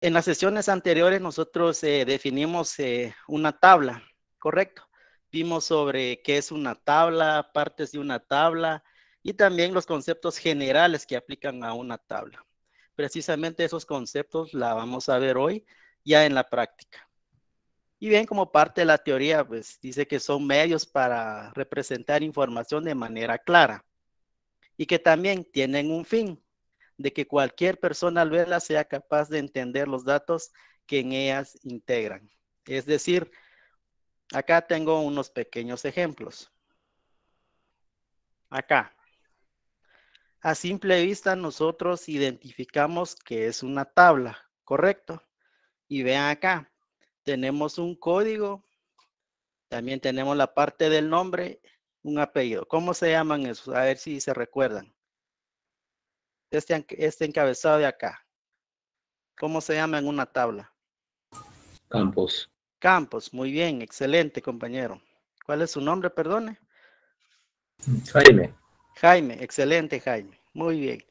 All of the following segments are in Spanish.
En las sesiones anteriores nosotros definimos una tabla, ¿correcto? Vimos sobre qué es una tabla, partes de una tabla y también los conceptos generales que aplican a una tabla. Precisamente esos conceptos la vamos a ver hoy ya en la práctica. Y bien, como parte de la teoría, pues dice que son medios para representar información de manera clara y que también tienen un fin, de que cualquier persona al verla sea capaz de entender los datos que en ellas integran. Es decir, acá tengo unos pequeños ejemplos. Acá, a simple vista nosotros identificamos que es una tabla, ¿correcto? Y vean acá, tenemos un código, también tenemos la parte del nombre, un apellido. ¿Cómo se llaman esos? A ver si se recuerdan. Este encabezado de acá, ¿cómo se llama en una tabla? Campos. Campos, muy bien, excelente compañero. ¿Cuál es su nombre, perdone? Jaime. Jaime, excelente Jaime, muy bien.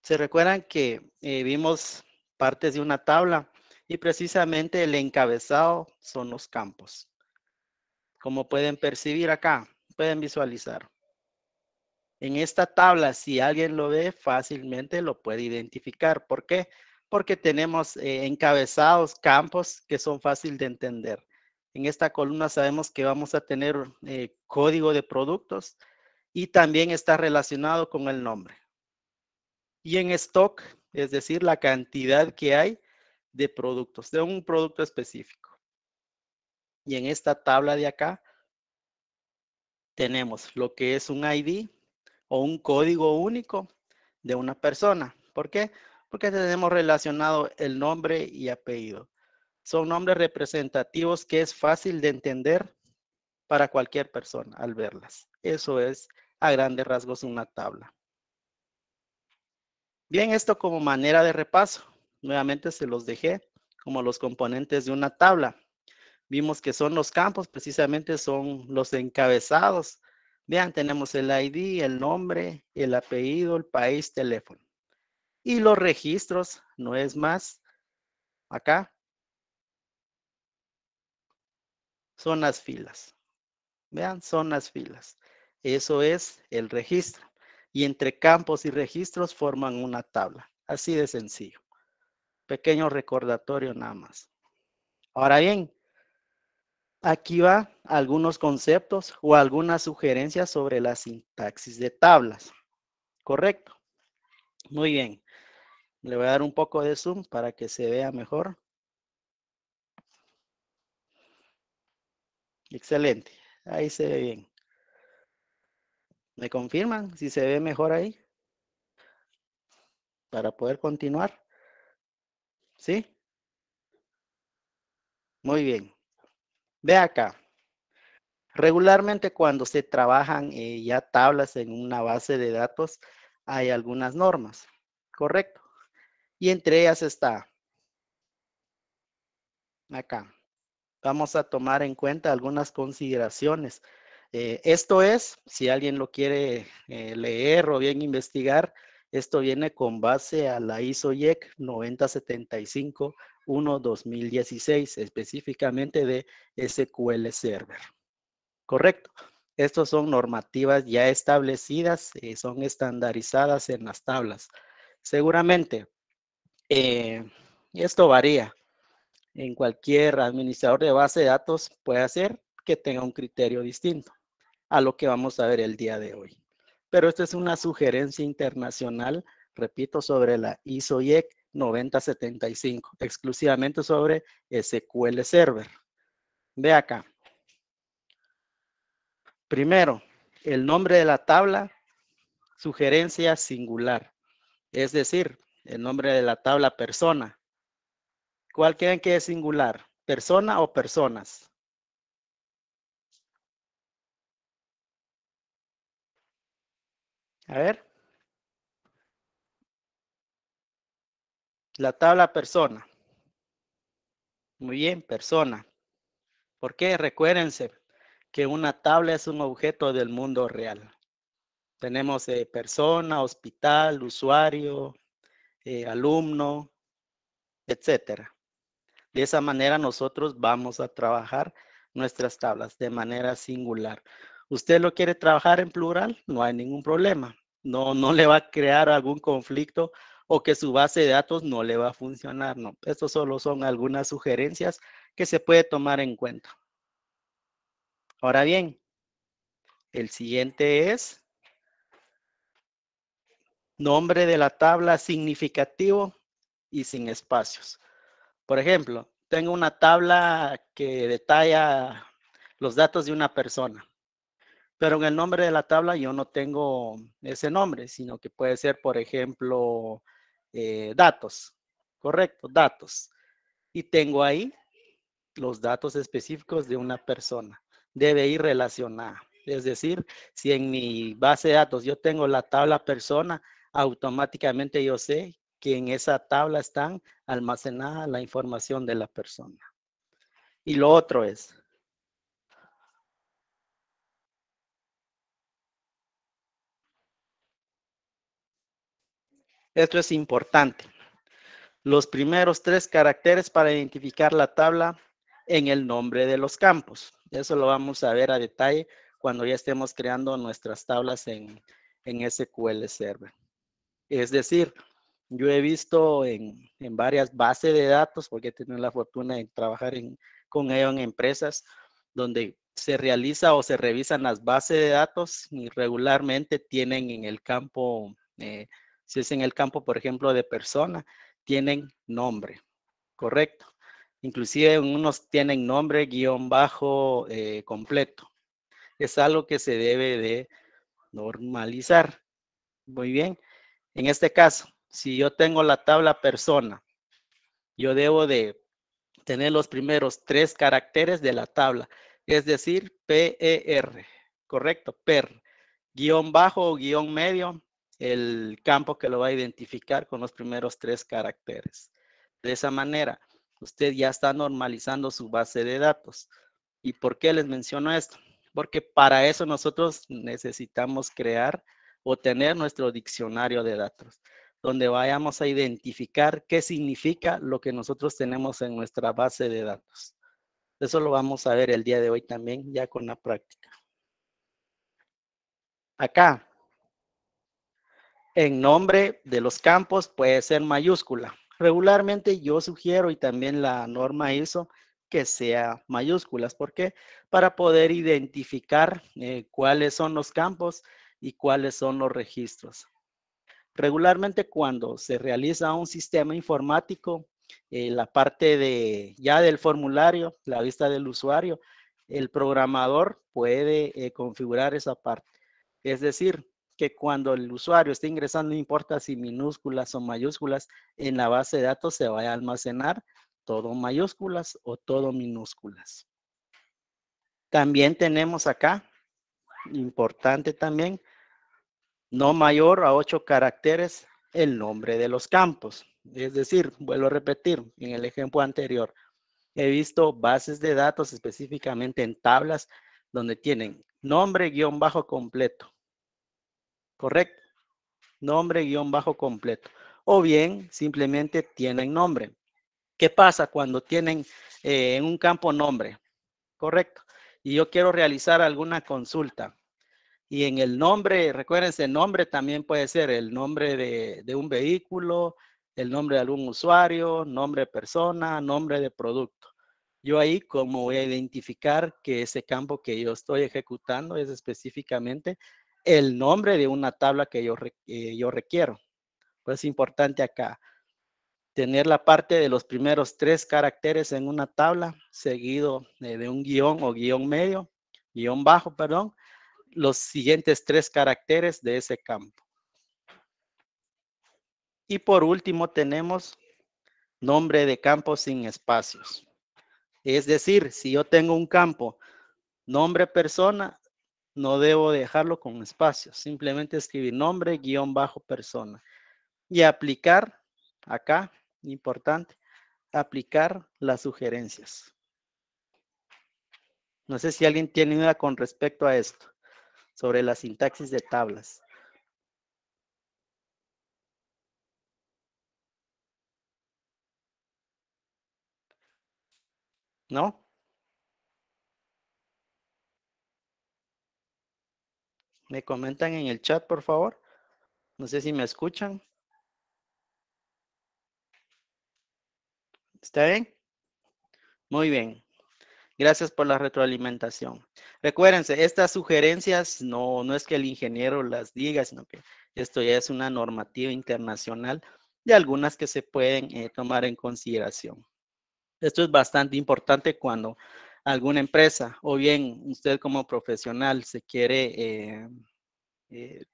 ¿Se recuerdan que vimos partes de una tabla y precisamente el encabezado son los campos? Como pueden percibir acá, pueden visualizar. En esta tabla, si alguien lo ve, fácilmente lo puede identificar. ¿Por qué? Porque tenemos encabezados, campos que son fáciles de entender. En esta columna sabemos que vamos a tener código de productos y también está relacionado con el nombre. Y en stock, es decir, la cantidad que hay de productos, de un producto específico. Y en esta tabla de acá tenemos lo que es un ID o un código único de una persona. ¿Por qué? Porque tenemos relacionado el nombre y apellido. Son nombres representativos que es fácil de entender para cualquier persona al verlas. Eso es a grandes rasgos una tabla. Bien, esto como manera de repaso. Nuevamente se los dejé como los componentes de una tabla. Vimos que son los campos, precisamente son los encabezados. Vean, tenemos el ID, el nombre, el apellido, el país, teléfono. Y los registros, no es más, acá son las filas. Vean, son las filas. Eso es el registro. Y entre campos y registros forman una tabla. Así de sencillo. Pequeño recordatorio nada más. Ahora bien, aquí va algunos conceptos o algunas sugerencias sobre la sintaxis de tablas. ¿Correcto? Muy bien. Le voy a dar un poco de zoom para que se vea mejor. Excelente. Ahí se ve bien. ¿Me confirman si se ve mejor ahí? Para poder continuar. ¿Sí? Muy bien. Ve acá. Regularmente cuando se trabajan ya tablas en una base de datos, hay algunas normas. ¿Correcto? Y entre ellas está acá. Vamos a tomar en cuenta algunas consideraciones. Esto es, si alguien lo quiere leer o bien investigar, esto viene con base a la ISO-IEC 9075-1-2016, específicamente de SQL Server. ¿Correcto? Estos son normativas ya establecidas, son estandarizadas en las tablas. Seguramente, esto varía en cualquier administrador de base de datos puede hacer que tenga un criterio distinto a lo que vamos a ver el día de hoy. Pero esta es una sugerencia internacional, repito, sobre la ISO-IEC 9075, exclusivamente sobre SQL Server. Ve acá. Primero, el nombre de la tabla, sugerencia singular, es decir, el nombre de la tabla persona. ¿Cuál creen que es singular? ¿Persona o personas? A ver, la tabla persona. Muy bien, persona. ¿Por qué? Recuérdense que una tabla es un objeto del mundo real. Tenemos persona, hospital, usuario, alumno. etcétera. De esa manera nosotros vamos a trabajar nuestras tablas de manera singular. ¿Usted lo quiere trabajar en plural? No hay ningún problema. No le va a crear algún conflicto o que su base de datos no le va a funcionar. No, estos solo son algunas sugerencias que se puede tomar en cuenta. Ahora bien, el siguiente es nombre de la tabla significativo y sin espacios. Por ejemplo, tengo una tabla que detalla los datos de una persona, pero en el nombre de la tabla yo no tengo ese nombre, sino que puede ser, por ejemplo, datos, correcto, datos. Y tengo ahí los datos específicos de una persona. Debe ir relacionada. Es decir, si en mi base de datos yo tengo la tabla persona, automáticamente yo sé que en esa tabla están almacenada la información de la persona. Y lo otro es, esto es importante, los primeros 3 caracteres para identificar la tabla en el nombre de los campos. Eso lo vamos a ver a detalle cuando ya estemos creando nuestras tablas en SQL Server. Es decir, yo he visto en varias bases de datos, porque he tenido la fortuna de trabajar con ellos en empresas, donde se realiza o se revisan las bases de datos y regularmente tienen en el campo, si es en el campo, por ejemplo, de persona, tienen nombre, correcto. Inclusive unos tienen nombre guión bajo completo. Es algo que se debe de normalizar. Muy bien. En este caso, si yo tengo la tabla persona, yo debo de tener los primeros 3 caracteres de la tabla, es decir, PER, correcto, PER, guión bajo o guión medio, el campo que lo va a identificar con los primeros 3 caracteres. De esa manera, usted ya está normalizando su base de datos. ¿Y por qué les menciono esto? Porque para eso nosotros necesitamos crear o tener nuestro diccionario de datos, donde vayamos a identificar qué significa lo que nosotros tenemos en nuestra base de datos. Eso lo vamos a ver el día de hoy también, ya con la práctica. Acá, en nombre de los campos puede ser mayúscula. Regularmente yo sugiero y también la norma ISO que sea mayúsculas. ¿Por qué? Para poder identificar cuáles son los campos y cuáles son los registros. Regularmente cuando se realiza un sistema informático, la parte de ya del formulario, la vista del usuario, el programador puede configurar esa parte. Es decir, que cuando el usuario esté ingresando, no importa si minúsculas o mayúsculas, en la base de datos se vaya a almacenar todo mayúsculas o todo minúsculas. También tenemos acá, importante también, no mayor a 8 caracteres el nombre de los campos. Es decir, vuelvo a repetir, en el ejemplo anterior, he visto bases de datos específicamente en tablas donde tienen nombre guión bajo completo. ¿Correcto? Nombre guión bajo completo. O bien simplemente tienen nombre. ¿Qué pasa cuando tienen en un campo nombre? Correcto. Y yo quiero realizar alguna consulta. Y en el nombre, recuérdense, el nombre también puede ser el nombre de un vehículo, el nombre de algún usuario, nombre de persona, nombre de producto. Yo ahí, como voy a identificar que ese campo que yo estoy ejecutando es específicamente el nombre de una tabla que yo requiero. Pues es importante acá tener la parte de los primeros 3 caracteres en una tabla, seguido de un guión o guión medio, guión bajo, perdón, los siguientes 3 caracteres de ese campo. Y por último tenemos nombre de campo sin espacios. Es decir, si yo tengo un campo nombre persona, no debo dejarlo con espacios. Simplemente escribir nombre guión bajo persona. Y aplicar, acá, importante, aplicar las sugerencias. No sé si alguien tiene duda con respecto a esto, sobre la sintaxis de tablas. ¿No? Me comentan en el chat, por favor. No sé si me escuchan. ¿Está bien? Muy bien. Gracias por la retroalimentación. Recuérdense, estas sugerencias no es que el ingeniero las diga, sino que esto ya es una normativa internacional de algunas que se pueden tomar en consideración. Esto es bastante importante cuando alguna empresa o bien usted como profesional se quiere eh,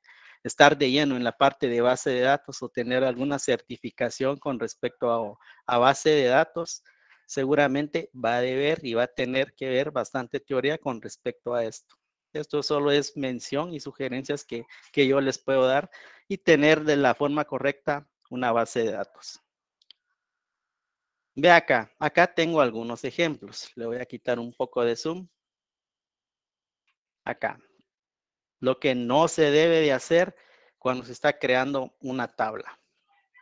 estar de lleno en la parte de base de datos o tener alguna certificación con respecto a base de datos, seguramente va a deber y va a tener que ver bastante teoría con respecto a esto. Esto solo es mención y sugerencias que yo les puedo dar y tener de la forma correcta una base de datos. Ve acá tengo algunos ejemplos. Le voy a quitar un poco de zoom. Acá. Lo que no se debe de hacer cuando se está creando una tabla.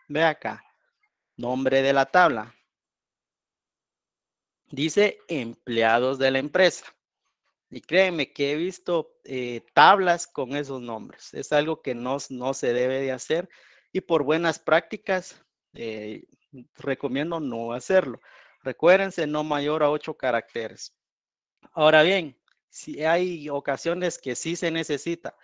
Ve acá. Nombre de la tabla. Dice empleados de la empresa. Y créeme que he visto tablas con esos nombres. Es algo que no se debe de hacer y por buenas prácticas recomiendo no hacerlo. Recuérdense, no mayor a 8 caracteres. Ahora bien, si hay ocasiones que sí se necesita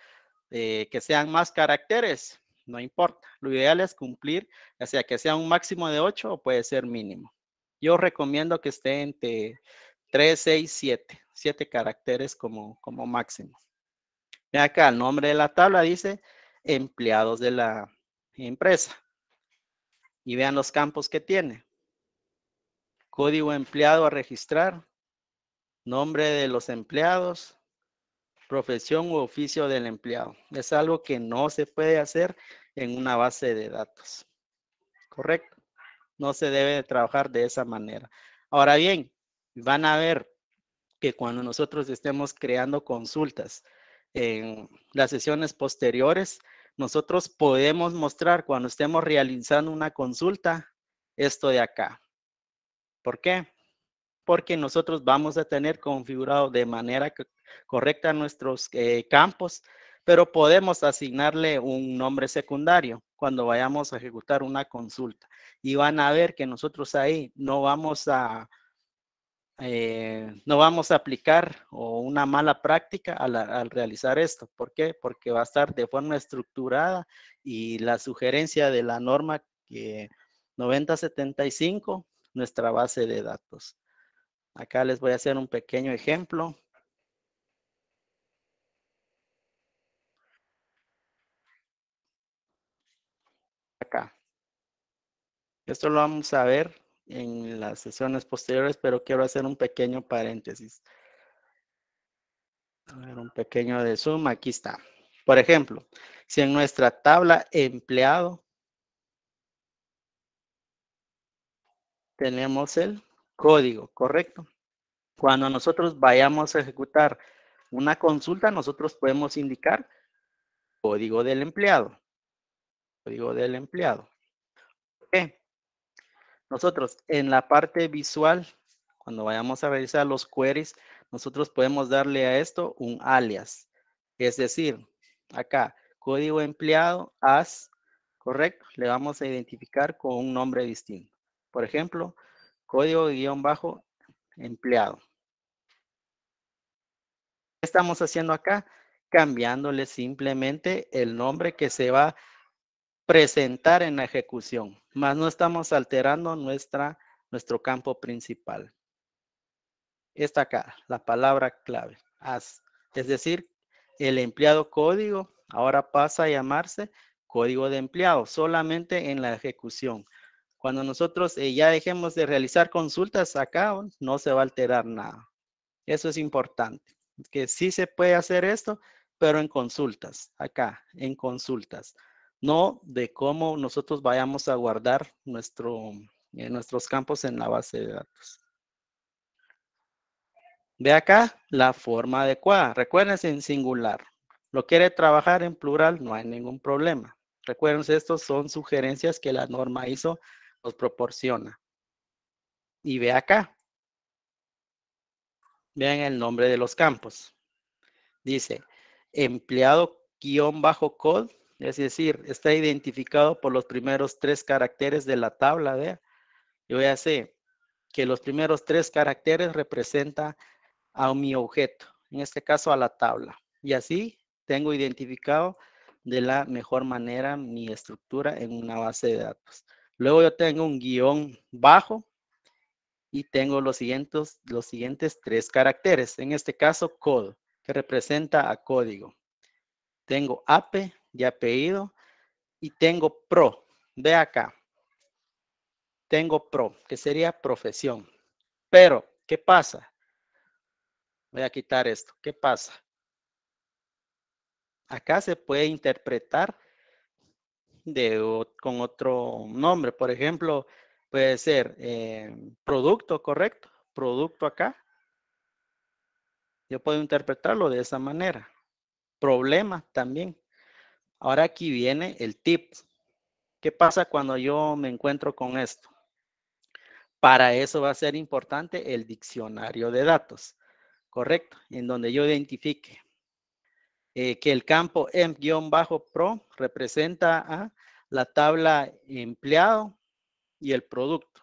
que sean más caracteres, no importa. Lo ideal es cumplir, ya sea que sea un máximo de 8 o puede ser mínimo. Yo recomiendo que esté entre 3, 6, 7. 7 caracteres como máximo. Ve acá, el nombre de la tabla dice empleados de la empresa. Y vean los campos que tiene. Código empleado a registrar, nombre de los empleados, profesión u oficio del empleado. Es algo que no se puede hacer en una base de datos. ¿Correcto? No se debe de trabajar de esa manera. Ahora bien, van a ver que cuando nosotros estemos creando consultas en las sesiones posteriores, nosotros podemos mostrar cuando estemos realizando una consulta esto de acá. ¿Por qué? Porque nosotros vamos a tener configurado de manera correcta nuestros campos, pero podemos asignarle un nombre secundario cuando vayamos a ejecutar una consulta. Y van a ver que nosotros ahí no vamos a aplicar o una mala práctica al realizar esto. ¿Por qué? Porque va a estar de forma estructurada y la sugerencia de la norma 9075, nuestra base de datos. Acá les voy a hacer un pequeño ejemplo. Acá. Esto lo vamos a ver en las sesiones posteriores, pero quiero hacer un pequeño paréntesis. A ver, un pequeño de zoom. Aquí está. Por ejemplo, si en nuestra tabla empleado tenemos el código, ¿correcto? Cuando nosotros vayamos a ejecutar una consulta, nosotros podemos indicar código del empleado. Código del empleado. ¿Por qué? Nosotros en la parte visual, cuando vayamos a realizar los queries, nosotros podemos darle a esto un alias. Es decir, acá, código empleado as, correcto, le vamos a identificar con un nombre distinto. Por ejemplo, código guión bajo empleado. ¿Qué estamos haciendo acá? Cambiándole simplemente el nombre que se va a presentar en la ejecución, más no estamos alterando nuestro campo principal. Esta acá, la palabra clave, as. Es decir, el empleado código ahora pasa a llamarse código de empleado, solamente en la ejecución. Cuando nosotros ya dejemos de realizar consultas acá, no se va a alterar nada. Eso es importante, que sí se puede hacer esto, pero en consultas, acá, en consultas. No de cómo nosotros vayamos a guardar nuestros campos en la base de datos. Ve acá la forma adecuada. Recuérdense en singular. Lo quiere trabajar en plural, no hay ningún problema. Recuérdense, estos son sugerencias que la norma ISO nos proporciona. Y ve acá. Vean el nombre de los campos. Dice, empleado-code, es decir, está identificado por los primeros 3 caracteres de la tabla. Vea, yo ya sé que los primeros 3 caracteres representan a mi objeto, en este caso a la tabla. Y así tengo identificado de la mejor manera mi estructura en una base de datos. Luego yo tengo un guión bajo y tengo los siguientes 3 caracteres. En este caso, code, que representa a código. Tengo ape de apellido y tengo pro. Ve acá. Tengo pro, que sería profesión. Pero, ¿qué pasa? Voy a quitar esto. ¿Qué pasa? Acá se puede interpretar con otro nombre. Por ejemplo, puede ser producto, ¿correcto? Producto acá. Yo puedo interpretarlo de esa manera. Problema también. Ahora aquí viene el tip. ¿Qué pasa cuando yo me encuentro con esto? Para eso va a ser importante el diccionario de datos, ¿correcto? En donde yo identifique que el campo emp-pro representa a la tabla empleado y el producto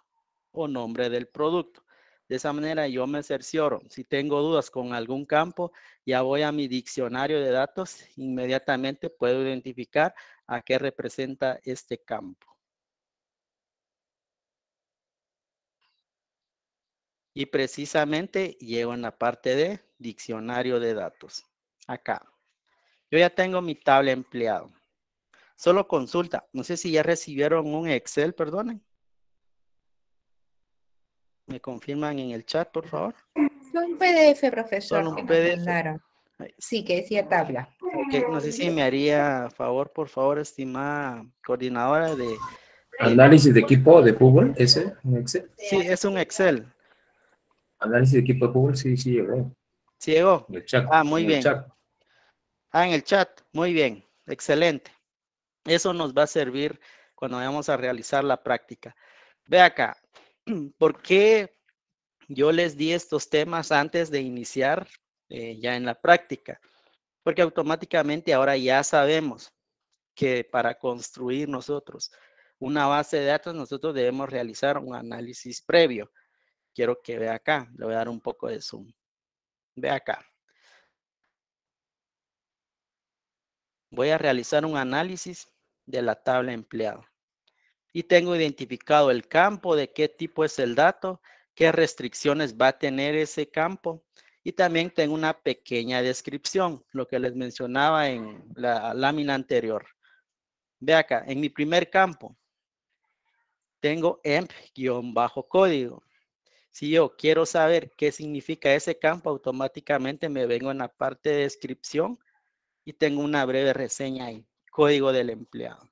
o nombre del producto. De esa manera yo me cercioro. Si tengo dudas con algún campo, ya voy a mi diccionario de datos, inmediatamente puedo identificar a qué representa este campo. Y precisamente llego en la parte de diccionario de datos. Acá. Yo ya tengo mi tabla empleado. Solo consulta. No sé si ya recibieron un Excel, perdonen. ¿Me confirman en el chat, por favor? Un PDF, profesor, Solo un que nos PDF. mandaron. Sí, que decía tabla. Ok, no sé si me haría favor, por favor, estimada coordinadora de... Análisis de equipo de fútbol, ese, en Excel. Sí, es un Excel. Análisis de equipo de fútbol, sí, sí llegó. ¿Sí llegó? En el chat, Ah, muy en el bien. chat. Ah, en el chat. Muy bien. Excelente. Eso nos va a servir cuando vayamos a realizar la práctica. Ve acá. ¿Por qué yo les di estos temas antes de iniciar ya en la práctica? Porque automáticamente ahora ya sabemos que para construir nosotros una base de datos, nosotros debemos realizar un análisis previo. Quiero que vea acá, le voy a dar un poco de zoom. Ve acá. Voy a realizar un análisis de la tabla empleado. Y tengo identificado el campo, de qué tipo es el dato, qué restricciones va a tener ese campo. Y también tengo una pequeña descripción, lo que les mencionaba en la lámina anterior. Ve acá, en mi primer campo, tengo emp-código. Si yo quiero saber qué significa ese campo, automáticamente me vengo en la parte de descripción y tengo una breve reseña ahí, código del empleado.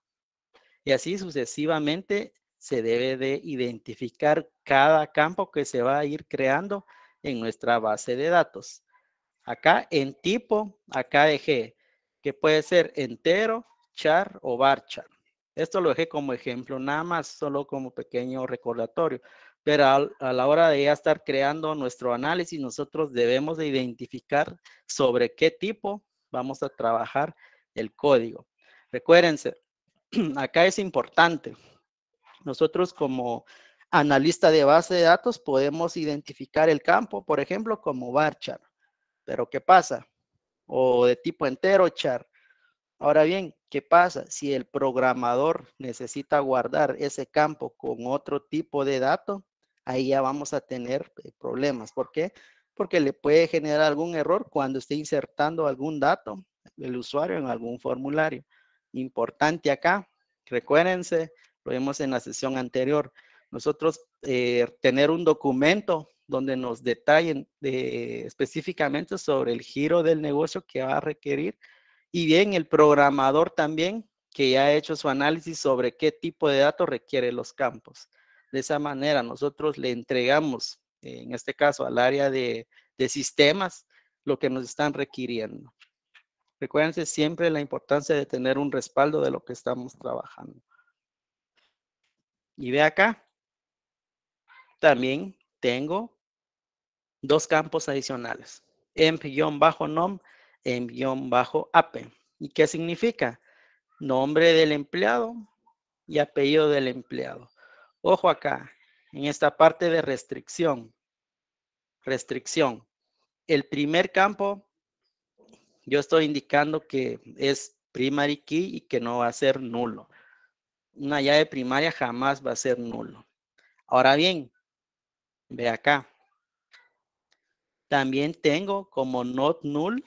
Y así sucesivamente se debe de identificar cada campo que se va a ir creando en nuestra base de datos. Acá en tipo, acá dejé que puede ser entero, char o varchar. Esto lo dejé como ejemplo, nada más, solo como pequeño recordatorio. Pero a la hora de ya estar creando nuestro análisis, nosotros debemos de identificar sobre qué tipo vamos a trabajar el código. Recuérdense, acá es importante. Nosotros como analista de base de datos podemos identificar el campo, por ejemplo, como varchar. Pero ¿qué pasa? O de tipo entero, char. Ahora bien, ¿qué pasa? Si el programador necesita guardar ese campo con otro tipo de dato, ahí ya vamos a tener problemas. ¿Por qué? Porque le puede generar algún error cuando esté insertando algún dato del usuario en algún formulario. Importante acá, recuérdense, lo vimos en la sesión anterior, nosotros tener un documento donde nos detallen específicamente sobre el giro del negocio que va a requerir y bien el programador también que ya ha hecho su análisis sobre qué tipo de datos requiere los campos. De esa manera nosotros le entregamos, en este caso al área de sistemas, lo que nos están requiriendo. Recuérdense siempre la importancia de tener un respaldo de lo que estamos trabajando. Y ve acá, también tengo dos campos adicionales, emp-nom, emp-ap. ¿Y qué significa? Nombre del empleado y apellido del empleado. Ojo acá, en esta parte de restricción. El primer campo, yo estoy indicando que es primary key y que no va a ser nulo. Una llave primaria jamás va a ser nulo. Ahora bien, ve acá. También tengo como not null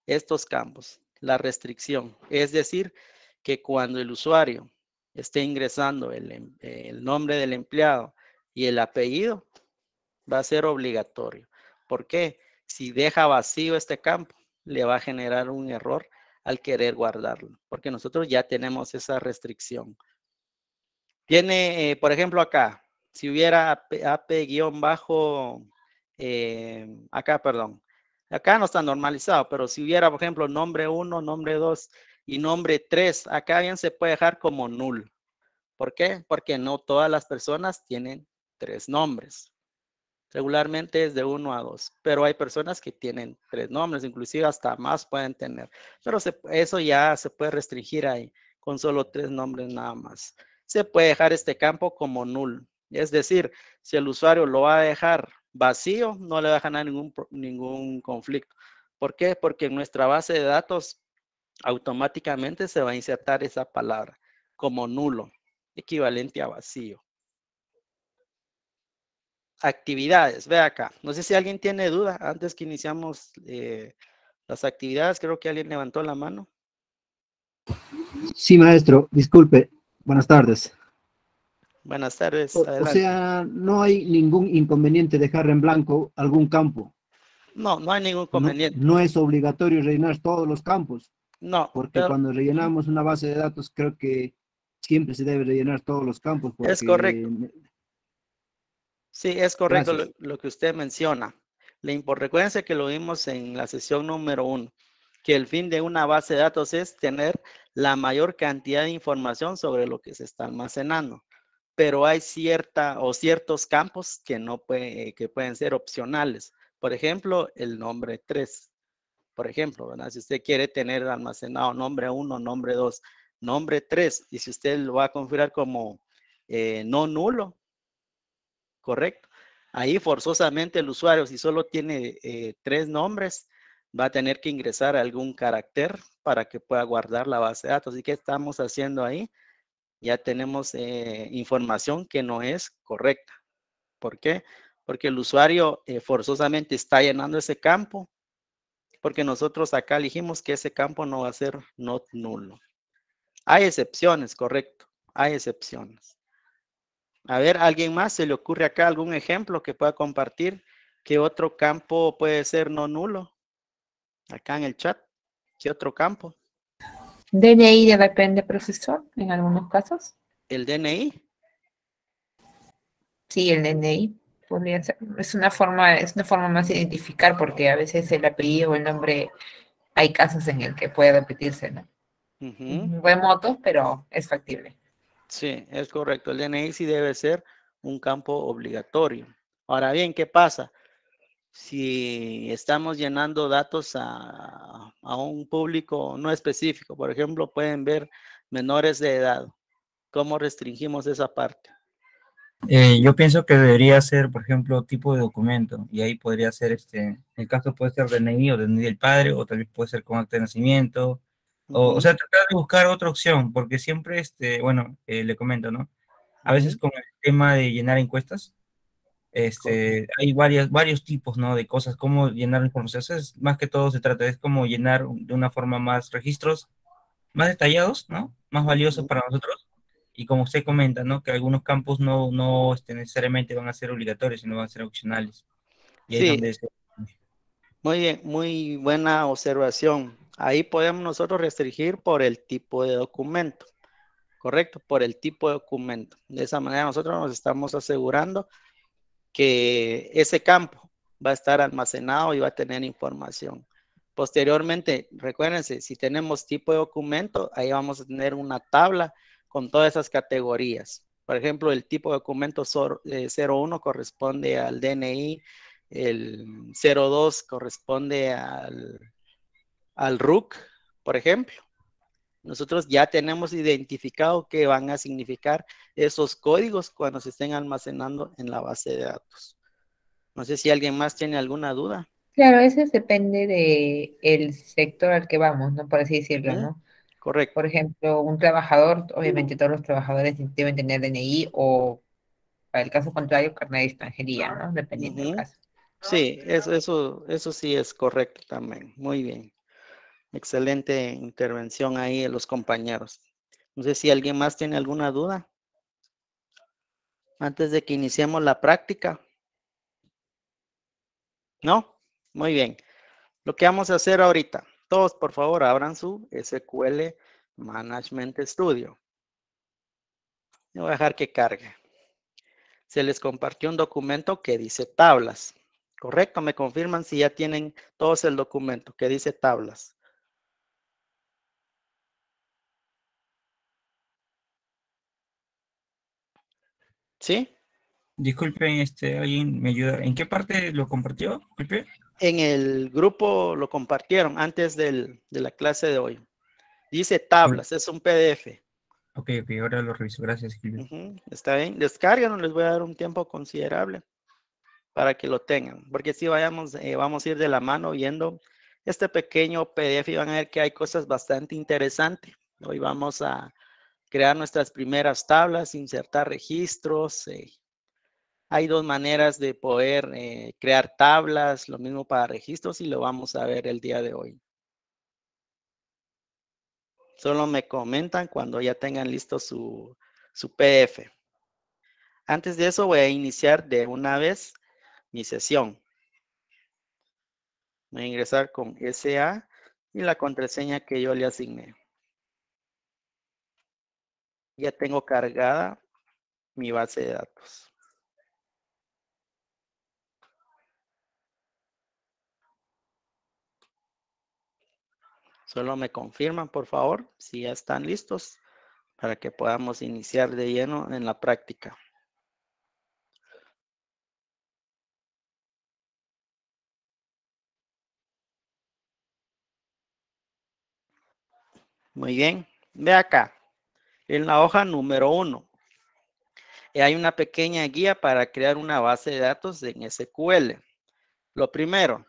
estos campos, la restricción. Es decir, que cuando el usuario esté ingresando el nombre del empleado y el apellido, va a ser obligatorio. ¿Por qué? Si deja vacío este campo, le va a generar un error al querer guardarlo, porque nosotros ya tenemos esa restricción. Tiene, por ejemplo, acá, si hubiera AP-bajo, acá, perdón, acá no está normalizado, pero si hubiera, por ejemplo, nombre 1, nombre 2 y nombre 3, acá bien se puede dejar como null. ¿Por qué? Porque no todas las personas tienen 3 nombres. Regularmente es de 1 a 2, pero hay personas que tienen 3 nombres, inclusive hasta más pueden tener. Pero eso ya se puede restringir ahí, con solo 3 nombres nada más. Se puede dejar este campo como null. Es decir, si el usuario lo va a dejar vacío, no le va a generar ningún conflicto. ¿Por qué? Porque en nuestra base de datos automáticamente se va a insertar esa palabra como nulo, equivalente a vacío. Actividades, ve acá. No sé si alguien tiene duda antes que iniciamos las actividades. Creo que alguien levantó la mano. Sí, maestro, disculpe. Buenas tardes. Buenas tardes, O adelante. sea, no hay ningún inconveniente dejar en blanco algún campo. No, no hay ningún No, inconveniente. no es obligatorio rellenar todos los campos, No, porque pero cuando rellenamos una base de datos, creo que siempre se debe rellenar todos los campos, es porque... correcto. Sí, es correcto Gracias. lo que usted menciona. Recuérdense que lo vimos en la sesión número 1, que el fin de una base de datos es tener la mayor cantidad de información sobre lo que se está almacenando. Pero hay ciertos campos que pueden ser opcionales. Por ejemplo, el nombre 3. Por ejemplo, ¿verdad? Si usted quiere tener almacenado nombre 1, nombre 2, nombre 3, y si usted lo va a configurar como no nulo, correcto. Ahí forzosamente el usuario, si solo tiene 3 nombres, va a tener que ingresar algún carácter para que pueda guardar la base de datos. ¿Y qué estamos haciendo ahí? Ya tenemos información que no es correcta. ¿Por qué? Porque el usuario forzosamente está llenando ese campo, porque nosotros acá elegimos que ese campo no va a ser not nulo. Hay excepciones, correcto. Hay excepciones. A ver, ¿alguien más se le ocurre acá algún ejemplo que pueda compartir? ¿Qué otro campo puede ser no nulo? Acá en el chat. ¿Qué otro campo? DNI depende profesor, en algunos casos. ¿El DNI? Sí, el DNI podría ser. Es una forma más de identificar porque a veces el apellido o el nombre, hay casos en el que puede repetirse, ¿no? Remotos, pero es factible. Sí, es correcto. El DNI sí debe ser un campo obligatorio. Ahora bien, ¿qué pasa? Si estamos llenando datos a un público no específico, por ejemplo, pueden ver menores de edad. ¿Cómo restringimos esa parte? Yo pienso que debería ser, por ejemplo, tipo de documento, y ahí podría ser, el caso puede ser DNI o DNI del padre, o tal vez puede ser con acta de nacimiento, o sea, tratar de buscar otra opción, porque siempre, bueno, le comento, ¿no? A veces con el tema de llenar encuestas, hay varios tipos, ¿no? De cosas, cómo llenar información. Es más que todo se trata, es como llenar de una forma más registros, más detallados, ¿no? Más valiosos para nosotros. Y como usted comenta, ¿no? Que algunos campos no necesariamente van a ser obligatorios, sino van a ser opcionales. Y ahí es Sí, donde muy bien, muy buena observación. Ahí podemos nosotros restringir por el tipo de documento, ¿correcto? Por el tipo de documento. De esa manera nosotros nos estamos asegurando que ese campo va a estar almacenado y va a tener información. Posteriormente, recuérdense, si tenemos tipo de documento, ahí vamos a tener una tabla con todas esas categorías. Por ejemplo, el tipo de documento 01 corresponde al DNI el 02 corresponde al RUC, por ejemplo. Nosotros ya tenemos identificado qué van a significar esos códigos cuando se estén almacenando en la base de datos. No sé si alguien más tiene alguna duda. Claro, eso depende de el sector al que vamos, ¿no? Por así decirlo, ¿no? Correcto. Por ejemplo, un trabajador, obviamente todos los trabajadores deben tener DNI o, para el caso contrario, carnet de extranjería, ¿no? Dependiendo del caso. Sí, eso sí es correcto también. Muy bien. Excelente intervención ahí de los compañeros. No sé si alguien más tiene alguna duda antes de que iniciemos la práctica. ¿No? Muy bien. Lo que vamos a hacer ahorita, todos por favor abran su SQL Management Studio. Yo voy a dejar que cargue. Se les compartió un documento que dice tablas. ¿Correcto? Me confirman si ya tienen todos el documento que dice tablas. ¿Sí? Disculpen, alguien me ayuda. ¿En qué parte lo compartió? Disculpe. En el grupo lo compartieron antes de la clase de hoy. Dice tablas, es un PDF. Ok, ahora lo reviso. Gracias, Silvio. Está bien, descargan, les voy a dar un tiempo considerable para que lo tengan, porque si vamos a ir de la mano viendo este pequeño PDF y van a ver que hay cosas bastante interesantes. Hoy vamos a crear nuestras primeras tablas, insertar registros. Hay dos maneras de poder crear tablas, lo mismo para registros y lo vamos a ver el día de hoy. Solo me comentan cuando ya tengan listo su PDF. Antes de eso voy a iniciar de una vez mi sesión. Voy a ingresar con SA y la contraseña que yo le asigné. Ya tengo cargada mi base de datos. Solo me confirman, por favor, si ya están listos para que podamos iniciar de lleno en la práctica. Muy bien. Ve acá, en la hoja número 1. Hay una pequeña guía para crear una base de datos en SQL. Lo primero,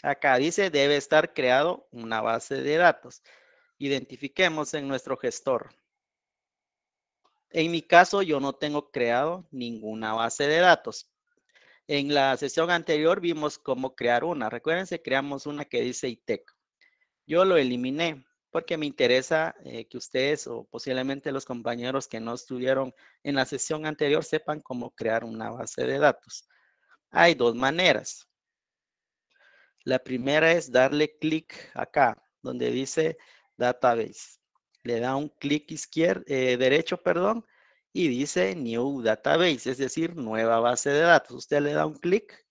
acá dice debe estar creado una base de datos. Identifiquemos en nuestro gestor. En mi caso, yo no tengo creado ninguna base de datos. En la sesión anterior vimos cómo crear una. Recuérdense, creamos una que dice ITEC. Yo lo eliminé porque me interesa que ustedes o posiblemente los compañeros que no estuvieron en la sesión anterior sepan cómo crear una base de datos. Hay dos maneras. La primera es darle clic acá, donde dice Database. Le da un clic derecho, y dice New Database, es decir, nueva base de datos. Usted le da un clic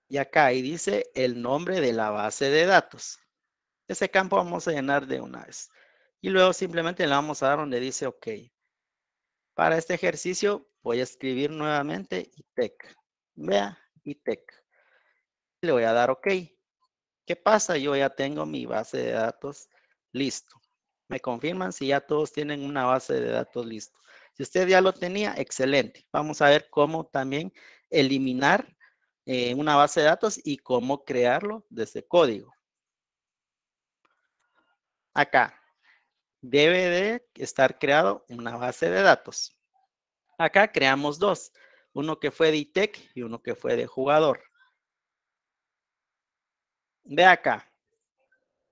y acá ahí dice el nombre de la base de datos. Ese campo vamos a llenar de una vez. Y luego simplemente le vamos a dar donde dice OK. Para este ejercicio voy a escribir nuevamente ITEC. Vea, ITEC. Le voy a dar OK. ¿Qué pasa? Yo ya tengo mi base de datos listo. Me confirman si ya todos tienen una base de datos listo. Si usted ya lo tenía, excelente. Vamos a ver cómo también eliminar una base de datos y cómo crearlo desde código. Acá debe de estar creado una base de datos. Acá creamos dos, uno que fue de ITEC y uno que fue de jugador. Ve acá.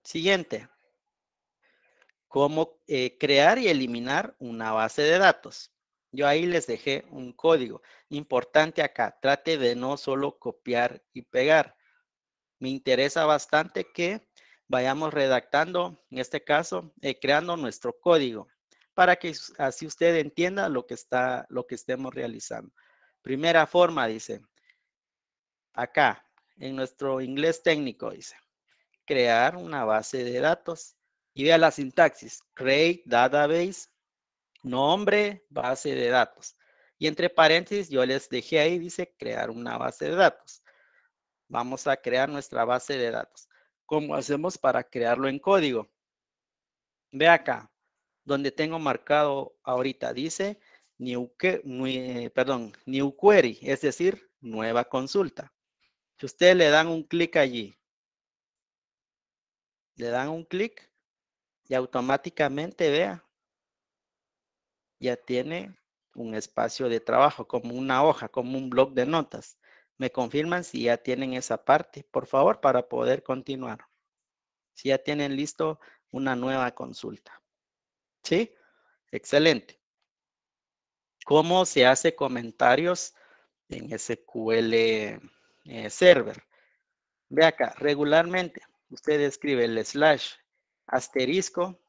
Siguiente. Cómo crear y eliminar una base de datos. Yo ahí les dejé un código. Importante acá, trate de no solo copiar y pegar. Me interesa bastante que vayamos redactando, en este caso, creando nuestro código para que así usted entienda lo que estemos realizando. Primera forma, dice, acá, en nuestro inglés técnico, dice, crear una base de datos. Y vea la sintaxis, create database, nombre, base de datos. Y entre paréntesis yo les dejé ahí, dice crear una base de datos. Vamos a crear nuestra base de datos. ¿Cómo hacemos para crearlo en código? Ve acá, donde tengo marcado ahorita, dice new query, es decir, nueva consulta. Si ustedes le dan un clic allí, le dan un clic y automáticamente, vea, ya tiene un espacio de trabajo, como una hoja, como un bloc de notas. Me confirman si ya tienen esa parte, por favor, para poder continuar. Si ya tienen listo una nueva consulta. ¿Sí? Excelente. ¿Cómo se hace comentarios en SQL Server? Ve acá, regularmente usted escribe el slash asterisco,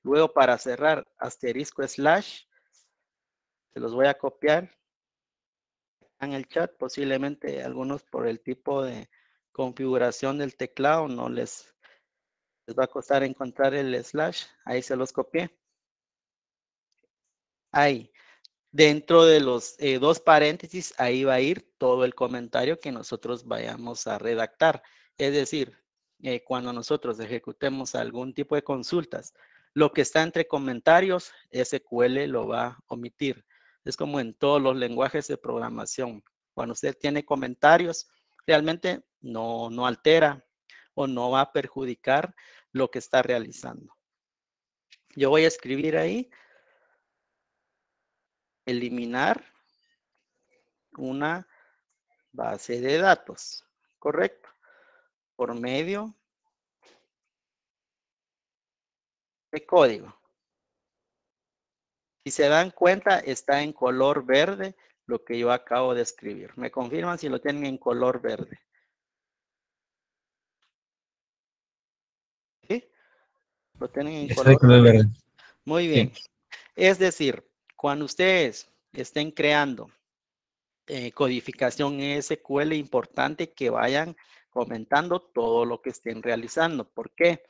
luego para cerrar asterisco slash, se los voy a copiar en el chat, posiblemente algunos por el tipo de configuración del teclado no les va a costar encontrar el slash, ahí se los copié. Ahí. Dentro de los dos paréntesis, ahí va a ir todo el comentario que nosotros vayamos a redactar. Es decir, cuando nosotros ejecutemos algún tipo de consultas, lo que está entre comentarios, SQL lo va a omitir. Es como en todos los lenguajes de programación. Cuando usted tiene comentarios, realmente no altera o no va a perjudicar lo que está realizando. Yo voy a escribir ahí eliminar una base de datos, ¿correcto? Por medio de código. Si se dan cuenta, está en color verde lo que yo acabo de escribir. Me confirman si lo tienen en color verde. ¿Sí? Lo tienen en color verde. Muy bien. Sí. Es decir, cuando ustedes estén creando codificación en SQL, importante que vayan comentando todo lo que estén realizando. ¿Por qué?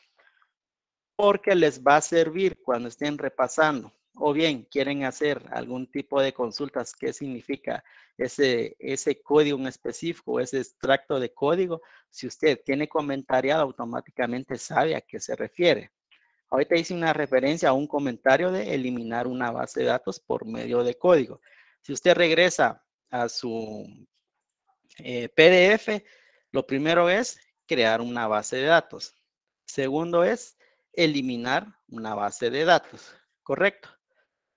Porque les va a servir cuando estén repasando. O bien quieren hacer algún tipo de consultas. ¿Qué significa ese código en específico, ese extracto de código? Si usted tiene comentariado, automáticamente sabe a qué se refiere. Ahorita hice una referencia a un comentario de eliminar una base de datos por medio de código. Si usted regresa a su PDF, lo primero es crear una base de datos. Segundo es eliminar una base de datos, ¿correcto?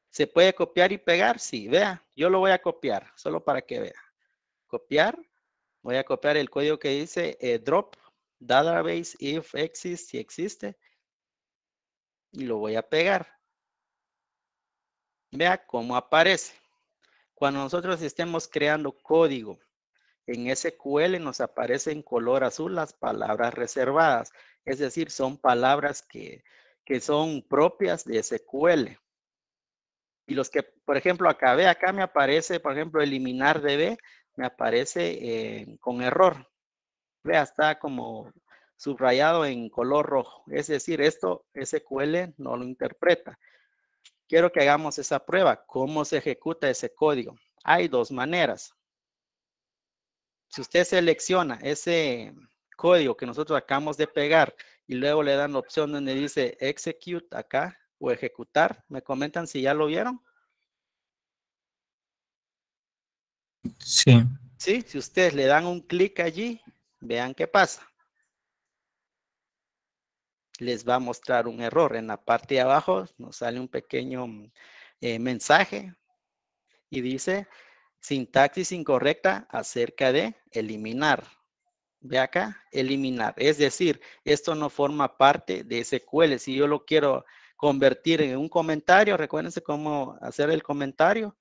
¿Se puede copiar y pegar? Sí, vea, yo lo voy a copiar, solo para que vea. Copiar, voy a copiar el código que dice drop database if exists, si existe, y lo voy a pegar. Vea cómo aparece. Cuando nosotros estemos creando código en SQL, nos aparece en color azul las palabras reservadas. Es decir, son palabras que son propias de SQL. Y los que, por ejemplo, acá me aparece, por ejemplo, eliminar DB, me aparece con error. Vea, está como subrayado en color rojo. Es decir, esto SQL no lo interpreta. Quiero que hagamos esa prueba. ¿Cómo se ejecuta ese código? Hay dos maneras. Si usted selecciona ese código que nosotros acabamos de pegar y luego le dan la opción donde dice execute acá o ejecutar, ¿me comentan si ya lo vieron? Sí. Sí, si ustedes le dan un clic allí, vean qué pasa. Les va a mostrar un error. En la parte de abajo nos sale un pequeño mensaje y dice sintaxis incorrecta acerca de eliminar. Ve acá, eliminar. Es decir, esto no forma parte de SQL. Si yo lo quiero convertir en un comentario, recuérdense cómo hacer el comentario.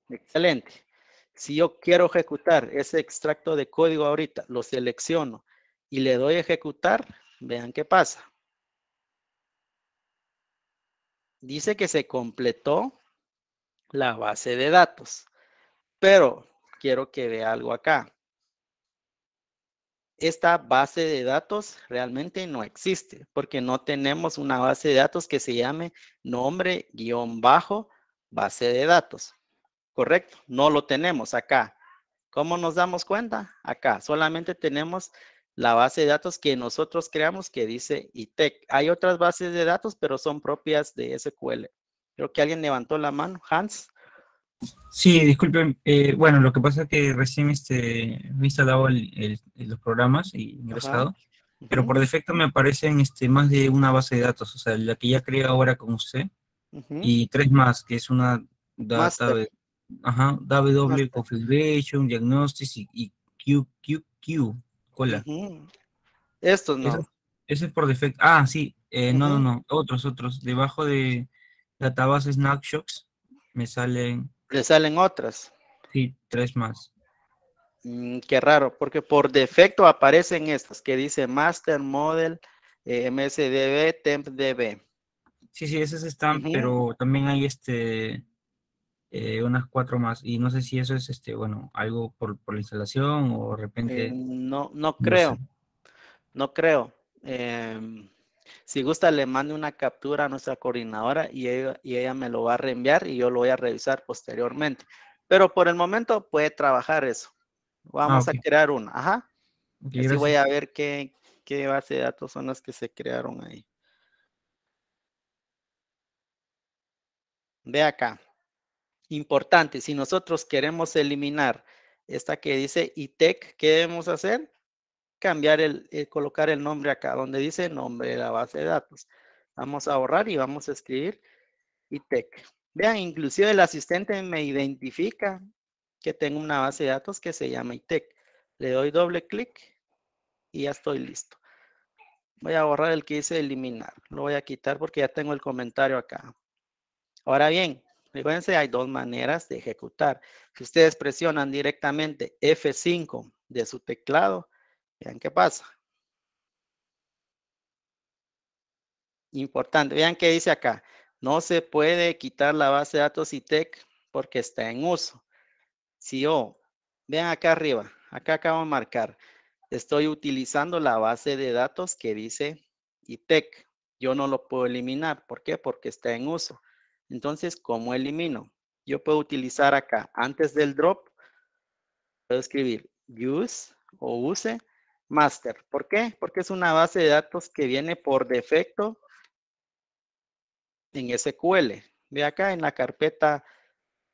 Excelente. Si yo quiero ejecutar ese extracto de código ahorita, lo selecciono y le doy a ejecutar, vean qué pasa. Dice que se completó la base de datos, pero quiero que vea algo acá. esta base de datos realmente no existe porque no tenemos una base de datos que se llame nombre-base de datos. ¿Correcto? No lo tenemos acá. ¿Cómo nos damos cuenta? Acá solamente tenemos la base de datos que nosotros creamos que dice ITEC. Hay otras bases de datos, pero son propias de SQL. Creo que alguien levantó la mano. Hans. Sí, disculpen. Bueno, lo que pasa es que recién me he instalado los programas y ingresado, pero por defecto me aparecen más de una base de datos, o sea, la que ya creé ahora con usted, y tres más, que es una data, Master. W Configuration, Diagnostics y QQQ, cola. Estos Eso, no. ese es por defecto. Ah, sí, no, otros. Debajo de database snapshots me salen, Le salen otras. sí, tres más. Qué raro, porque por defecto aparecen estas que dice Master Model, MSDB, TempDB. Sí, esas están, pero también hay unas cuatro más. Y no sé si eso es bueno, algo por la instalación o de repente. No No sé. creo. No creo. Si gusta, le mande una captura a nuestra coordinadora y ella me lo va a reenviar y yo lo voy a revisar posteriormente. Pero por el momento puede trabajar eso. Vamos a Ok. crear una. Ajá. Ok, Así voy gracias. a ver qué base de datos son las que se crearon ahí. Ve acá. Importante, si nosotros queremos eliminar esta que dice ITEC, ¿qué debemos hacer? Cambiar colocar el nombre acá, donde dice nombre de la base de datos. Vamos a borrar y vamos a escribir ITEC. Vean, inclusive el asistente me identifica que tengo una base de datos que se llama ITEC. Le doy doble clic y ya estoy listo. Voy a borrar el que dice eliminar. Lo voy a quitar porque ya tengo el comentario acá. Ahora bien, recuérdense, hay dos maneras de ejecutar. Si ustedes presionan directamente F5 de su teclado, vean qué pasa. Importante, vean qué dice acá. No se puede quitar la base de datos ITEC porque está en uso. Si yo, vean acá arriba, acá acabo de marcar, estoy utilizando la base de datos que dice ITEC. Yo no lo puedo eliminar. ¿Por qué? Porque está en uso. Entonces, ¿cómo elimino? Yo puedo utilizar acá, antes del drop, puedo escribir use o use master. ¿Por qué? Porque es una base de datos que viene por defecto en SQL. Ve acá en la carpeta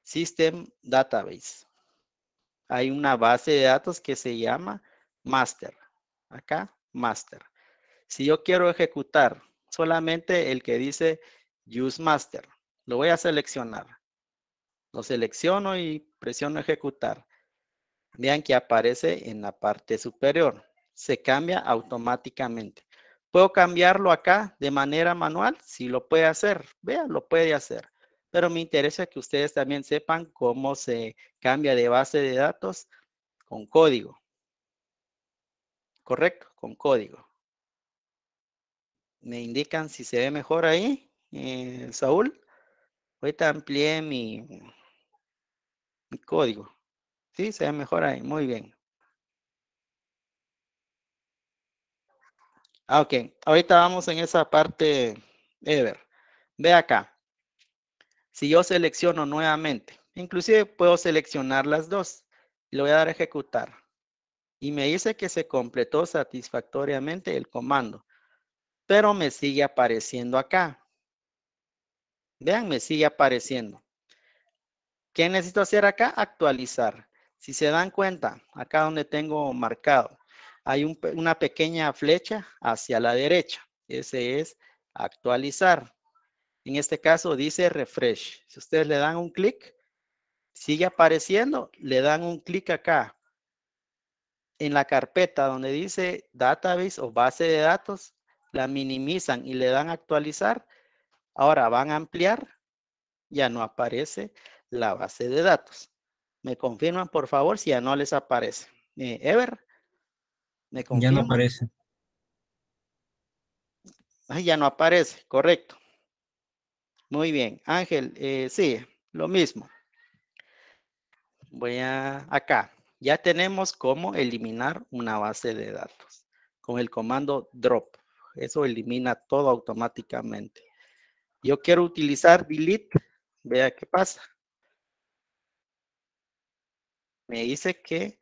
System Database. Hay una base de datos que se llama master. Acá, master. Si yo quiero ejecutar solamente el que dice use master, lo voy a seleccionar. Lo selecciono y presiono ejecutar. Vean que aparece en la parte superior. Se cambia automáticamente. ¿Puedo cambiarlo acá de manera manual? Sí lo puede hacer. Vean, lo puede hacer. Pero me interesa que ustedes también sepan cómo se cambia de base de datos con código. ¿Correcto? Con código. Me indican si se ve mejor ahí, Saúl. Ahorita amplié mi código. Sí, se ve mejor ahí. Muy bien. Ok, ahorita vamos en esa parte, Ever. Ve acá. Si yo selecciono nuevamente, inclusive puedo seleccionar las dos. Le voy a dar a ejecutar. Y me dice que se completó satisfactoriamente el comando. Pero me sigue apareciendo acá. Vean, me sigue apareciendo. ¿Qué necesito hacer acá? Actualizar. Si se dan cuenta, acá donde tengo marcado, hay una pequeña flecha hacia la derecha. Ese es actualizar. En este caso dice refresh. Si ustedes le dan un clic, sigue apareciendo. Le dan un clic acá en la carpeta donde dice database o base de datos. La minimizan y le dan actualizar. Ahora van a ampliar. Ya no aparece la base de datos. ¿Me confirman, por favor, si ya no les aparece? Ever, ¿me Ya no confirman? aparece. Ay, ya no aparece, correcto. Muy bien. Ángel, sí, lo mismo. Voy a acá. Ya tenemos cómo eliminar una base de datos con el comando drop. Eso elimina todo automáticamente. Yo quiero utilizar delete. Vea qué pasa. Me dice que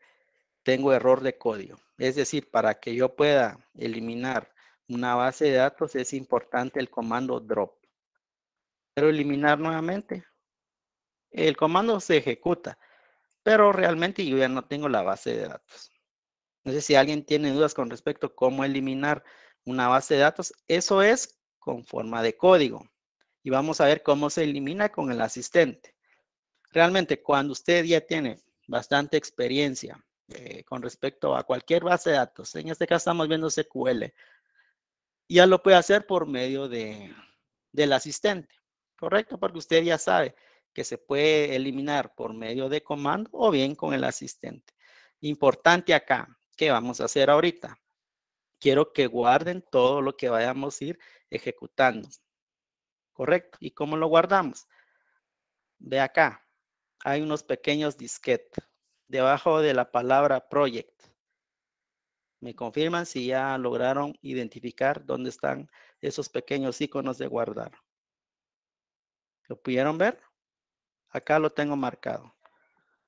tengo error de código. Es decir, para que yo pueda eliminar una base de datos es importante el comando drop. Quiero eliminar nuevamente. El comando se ejecuta, pero realmente yo ya no tengo la base de datos. No sé si alguien tiene dudas con respecto a cómo eliminar una base de datos. Eso es con forma de código. Y vamos a ver cómo se elimina con el asistente. Realmente, cuando usted ya tiene bastante experiencia con respecto a cualquier base de datos, en este caso estamos viendo SQL, ya lo puede hacer por medio del asistente, ¿correcto? Porque usted ya sabe que se puede eliminar por medio de comando o bien con el asistente. Importante acá, ¿qué vamos a hacer ahorita? Quiero que guarden todo lo que vayamos a ir ejecutando, ¿correcto? ¿Y cómo lo guardamos? Ve acá, hay unos pequeños disquetes debajo de la palabra project. Me confirman si ya lograron identificar dónde están esos pequeños iconos de guardar. ¿Lo pudieron ver? Acá lo tengo marcado.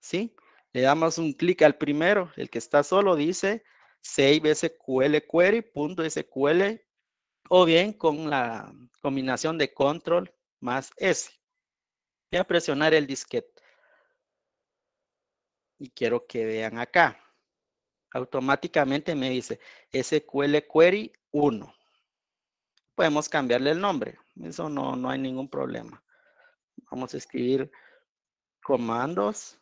¿Sí? Le damos un clic al primero, el que está solo dice save SQL query.sql o bien con la combinación de control más S. Voy a presionar el disquete. Y quiero que vean acá. Automáticamente me dice SQL Query 1. Podemos cambiarle el nombre. Eso no hay ningún problema. Vamos a escribir comandos,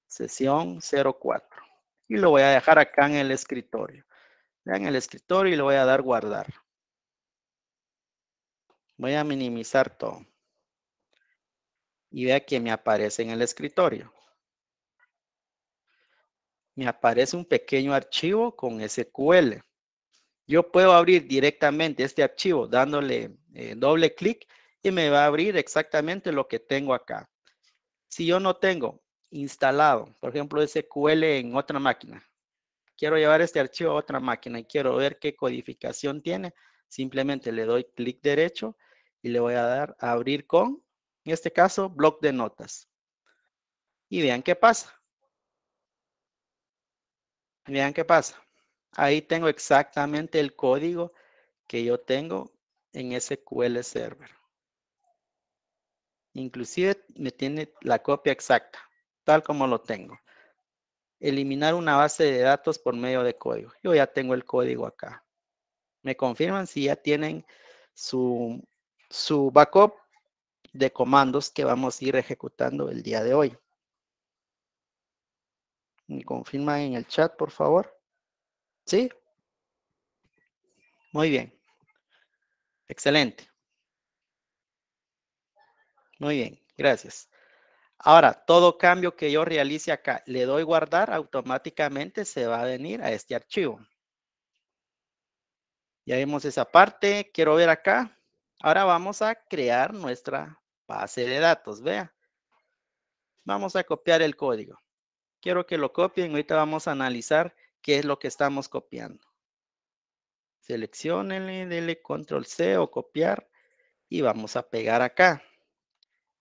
sesión 04. Y lo voy a dejar acá en el escritorio. En el escritorio y le voy a dar guardar. Voy a minimizar todo. Y vea que me aparece en el escritorio. Me aparece un pequeño archivo con SQL. Yo puedo abrir directamente este archivo dándole doble clic y me va a abrir exactamente lo que tengo acá. Si yo no tengo instalado, por ejemplo, SQL en otra máquina, quiero llevar este archivo a otra máquina y quiero ver qué codificación tiene, simplemente le doy clic derecho y le voy a dar a abrir con, en este caso, bloc de notas. Y vean qué pasa. Vean qué pasa. Ahí tengo exactamente el código que yo tengo en SQL Server. Inclusive me tiene la copia exacta, tal como lo tengo. Eliminar una base de datos por medio de código. Yo ya tengo el código acá. Me confirman si ya tienen su backup de comandos que vamos a ir ejecutando el día de hoy. Me confirman en el chat, por favor. ¿Sí? Muy bien. Excelente. Muy bien, gracias. Ahora, todo cambio que yo realice acá, le doy guardar, automáticamente se va a venir a este archivo. Ya vimos esa parte. Quiero ver acá. Ahora vamos a crear nuestra base de datos. Vea. Vamos a copiar el código. Quiero que lo copien. Ahorita vamos a analizar qué es lo que estamos copiando. Selecciónenle, denle control C o copiar y vamos a pegar acá.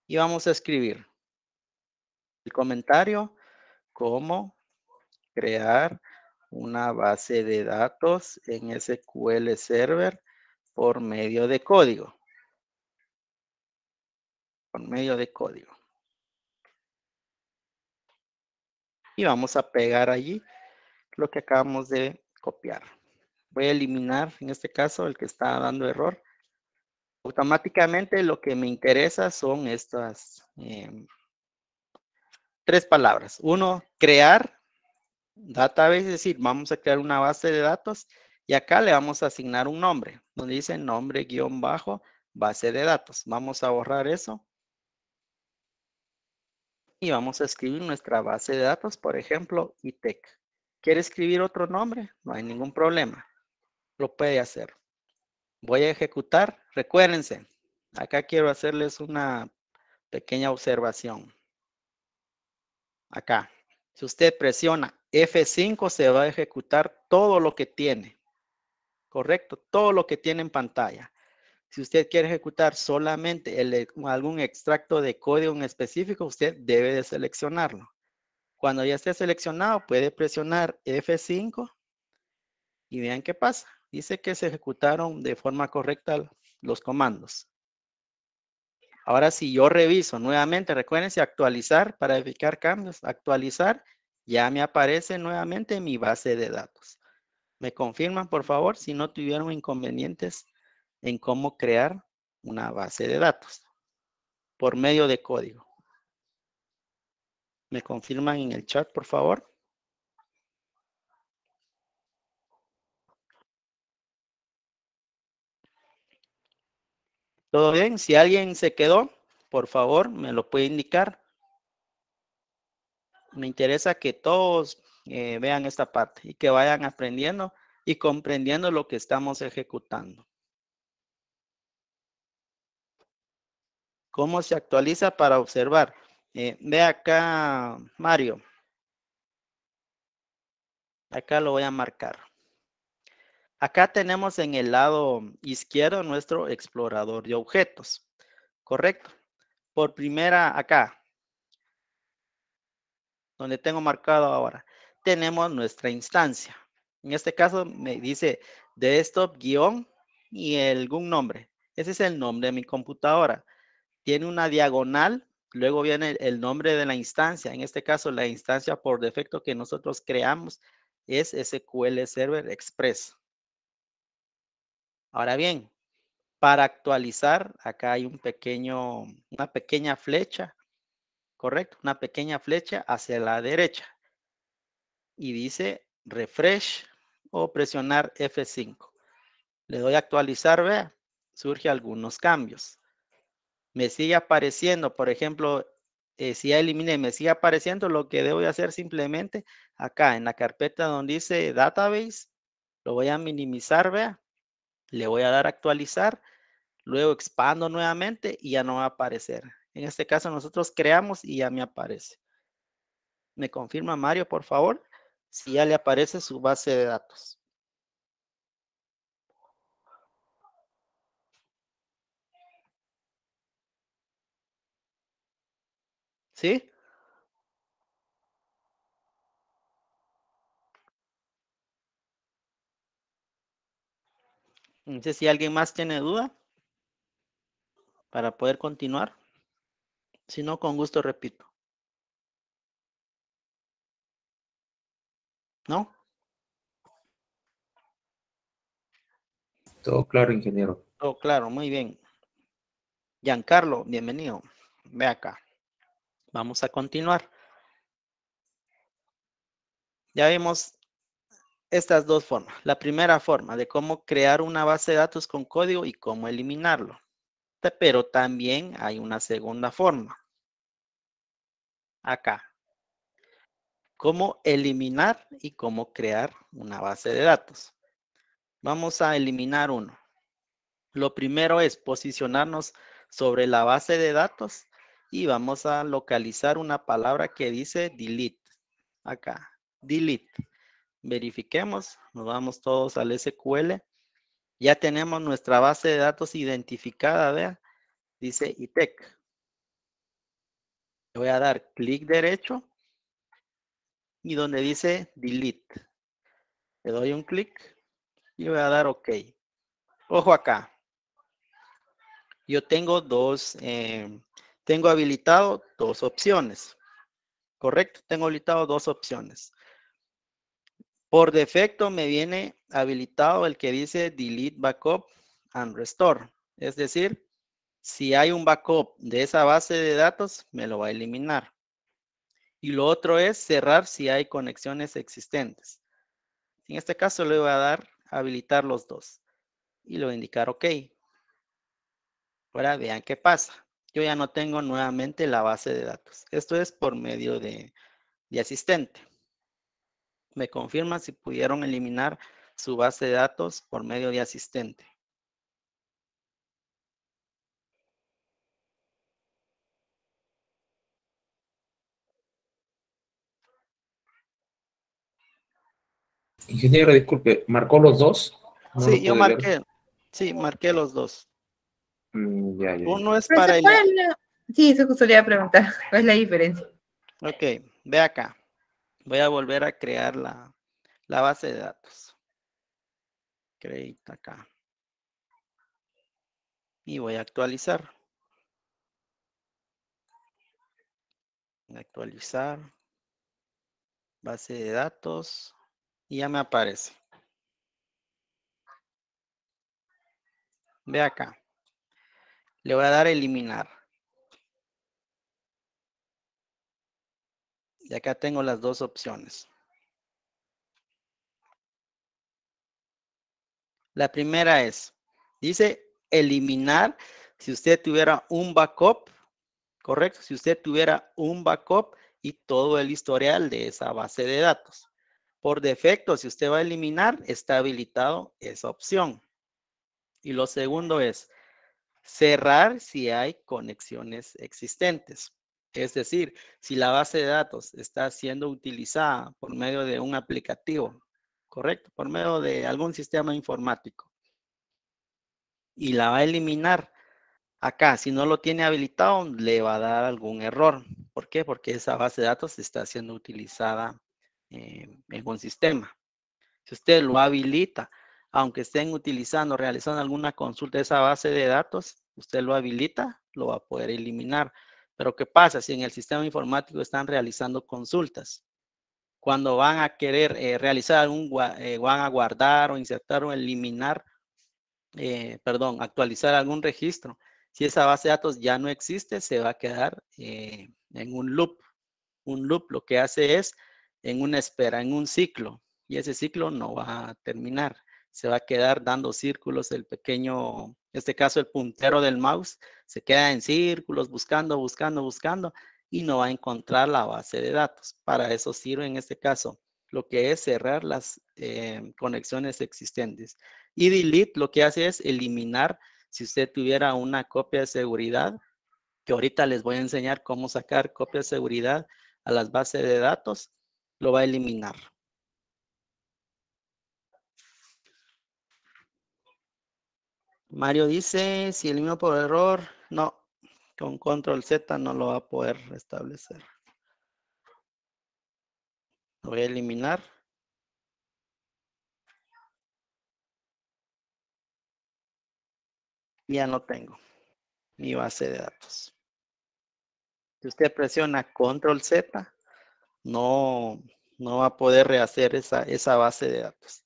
Y vamos a escribir el comentario como crear una base de datos en SQL Server por medio de código. Por medio de código. Y vamos a pegar allí lo que acabamos de copiar. Voy a eliminar, en este caso, el que está dando error. Automáticamente lo que me interesa son estas tres palabras. Uno, crear database, es decir, vamos a crear una base de datos y acá le vamos a asignar un nombre, donde dice nombre guión bajo base de datos. Vamos a borrar eso. Y vamos a escribir nuestra base de datos, por ejemplo, ITEC. ¿Quiere escribir otro nombre? No hay ningún problema. Lo puede hacer. Voy a ejecutar. Recuérdense, acá quiero hacerles una pequeña observación. Acá. Si usted presiona F5, se va a ejecutar todo lo que tiene. Correcto, todo lo que tiene en pantalla. Si usted quiere ejecutar solamente algún extracto de código en específico, usted debe de seleccionarlo. Cuando ya esté seleccionado, puede presionar F5 y vean qué pasa. Dice que se ejecutaron de forma correcta los comandos. Ahora si yo reviso nuevamente, recuérdense actualizar para verificar cambios, actualizar, ya me aparece nuevamente mi base de datos. ¿Me confirman, por favor, si no tuvieron inconvenientes en cómo crear una base de datos por medio de código? ¿Me confirman en el chat, por favor? ¿Todo bien? Si alguien se quedó, por favor, me lo puede indicar. Me interesa que todos vean esta parte y que vayan aprendiendo y comprendiendo lo que estamos ejecutando. ¿Cómo se actualiza para observar? Ve acá, Mario. Acá lo voy a marcar. Acá tenemos en el lado izquierdo nuestro explorador de objetos. ¿Correcto? Por primera, acá, donde tengo marcado ahora, tenemos nuestra instancia. En este caso me dice desktop guión y algún nombre. Ese es el nombre de mi computadora. Tiene una diagonal, luego viene el nombre de la instancia. En este caso, la instancia por defecto que nosotros creamos es SQL Server Express. Ahora bien, para actualizar, acá hay una pequeña flecha, ¿correcto? Una pequeña flecha hacia la derecha. Y dice refresh o presionar F5. Le doy a actualizar, vea, surge algunos cambios. Me sigue apareciendo, por ejemplo, si ya eliminé, me sigue apareciendo, lo que debo de hacer simplemente acá en la carpeta donde dice database, lo voy a minimizar, vea, le voy a dar a actualizar, luego expando nuevamente y ya no va a aparecer. En este caso nosotros creamos y ya me aparece. ¿Me confirma Mario, por favor? Si ya le aparece su base de datos. ¿Sí? No sé si alguien más tiene duda para poder continuar. Si no, con gusto repito. ¿No? Todo claro, ingeniero. Oh, claro, muy bien. Giancarlo, bienvenido. Ve acá. Vamos a continuar. Ya vimos estas dos formas. La primera forma de cómo crear una base de datos con código y cómo eliminarlo. Pero también hay una segunda forma. Acá. Cómo eliminar y cómo crear una base de datos. Vamos a eliminar uno. Lo primero es posicionarnos sobre la base de datos y vamos a localizar una palabra que dice delete. Acá, delete. Verifiquemos, nos vamos todos al SQL. Ya tenemos nuestra base de datos identificada, vea. Dice ITEC. Le voy a dar clic derecho y donde dice delete. Le doy un clic y voy a dar OK. Ojo acá. Yo tengo tengo habilitado dos opciones. Correcto, tengo habilitado dos opciones. Por defecto me viene habilitado el que dice Delete Backup and Restore. Es decir, si hay un backup de esa base de datos, me lo va a eliminar. Y lo otro es cerrar si hay conexiones existentes. En este caso le voy a dar habilitar los dos. Y le voy a indicar OK. Ahora vean qué pasa. Yo ya no tengo nuevamente la base de datos. Esto es por medio de asistente. Me confirman si pudieron eliminar su base de datos por medio de asistente. Ingeniero, disculpe, ¿marcó los dos? No Sí, lo yo pude ver. marqué. Sí, marqué los dos. Ya. Uno es Pero para se el... puede, sí, eso justo le iba a preguntar. ¿Cuál es la diferencia? Ok, ve acá. Voy a volver a crear la base de datos. Create acá. Y voy a actualizar. Actualizar. Base de datos. Y ya me aparece. Ve acá. Le voy a dar a eliminar. Y acá tengo las dos opciones. La primera es, dice eliminar si usted tuviera un backup, correcto, si usted tuviera un backup y todo el historial de esa base de datos. Por defecto, si usted va a eliminar, está habilitado esa opción. Y lo segundo es cerrar si hay conexiones existentes. Es decir, si la base de datos está siendo utilizada por medio de un aplicativo, correcto, por medio de algún sistema informático y la va a eliminar acá, si no lo tiene habilitado, le va a dar algún error. ¿Por qué? Porque esa base de datos está siendo utilizada en un sistema. Si usted lo habilita, aunque estén utilizando, realizando alguna consulta de esa base de datos, usted lo habilita, lo va a poder eliminar. Pero ¿qué pasa si en el sistema informático están realizando consultas? Cuando van a querer realizar van a guardar o insertar o eliminar, actualizar algún registro. Si esa base de datos ya no existe, se va a quedar en un loop. Un loop lo que hace es en una espera, en un ciclo, y ese ciclo no va a terminar. Se va a quedar dando círculos el pequeño, en este caso el puntero del mouse, se queda en círculos buscando, buscando, buscando y no va a encontrar la base de datos. Para eso sirve en este caso lo que es cerrar las conexiones existentes. Y delete lo que hace es eliminar si usted tuviera una copia de seguridad, que ahorita les voy a enseñar cómo sacar copias de seguridad a las bases de datos, lo va a eliminar. Mario dice, si elimino por error, no, con control Z no lo va a poder restablecer. Lo voy a eliminar. Ya no tengo mi base de datos. Si usted presiona control Z, no va a poder rehacer esa base de datos.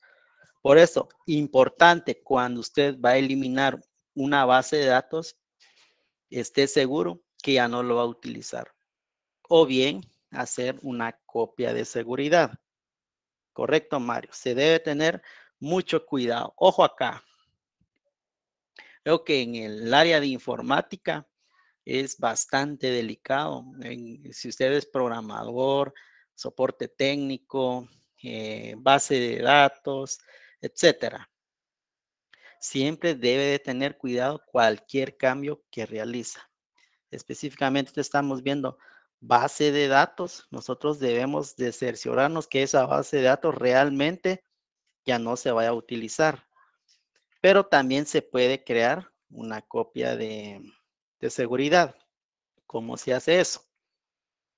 Por eso, importante cuando usted va a eliminar una base de datos, esté seguro que ya no lo va a utilizar. O bien, hacer una copia de seguridad. Correcto, Mario. Se debe tener mucho cuidado. Ojo acá. Creo que en el área de informática es bastante delicado. Si usted es programador, soporte técnico, base de datos, etcétera. Siempre debe de tener cuidado cualquier cambio que realiza. Específicamente estamos viendo base de datos. Nosotros debemos de cerciorarnos que esa base de datos realmente ya no se vaya a utilizar. Pero también se puede crear una copia de seguridad. ¿Cómo se hace eso?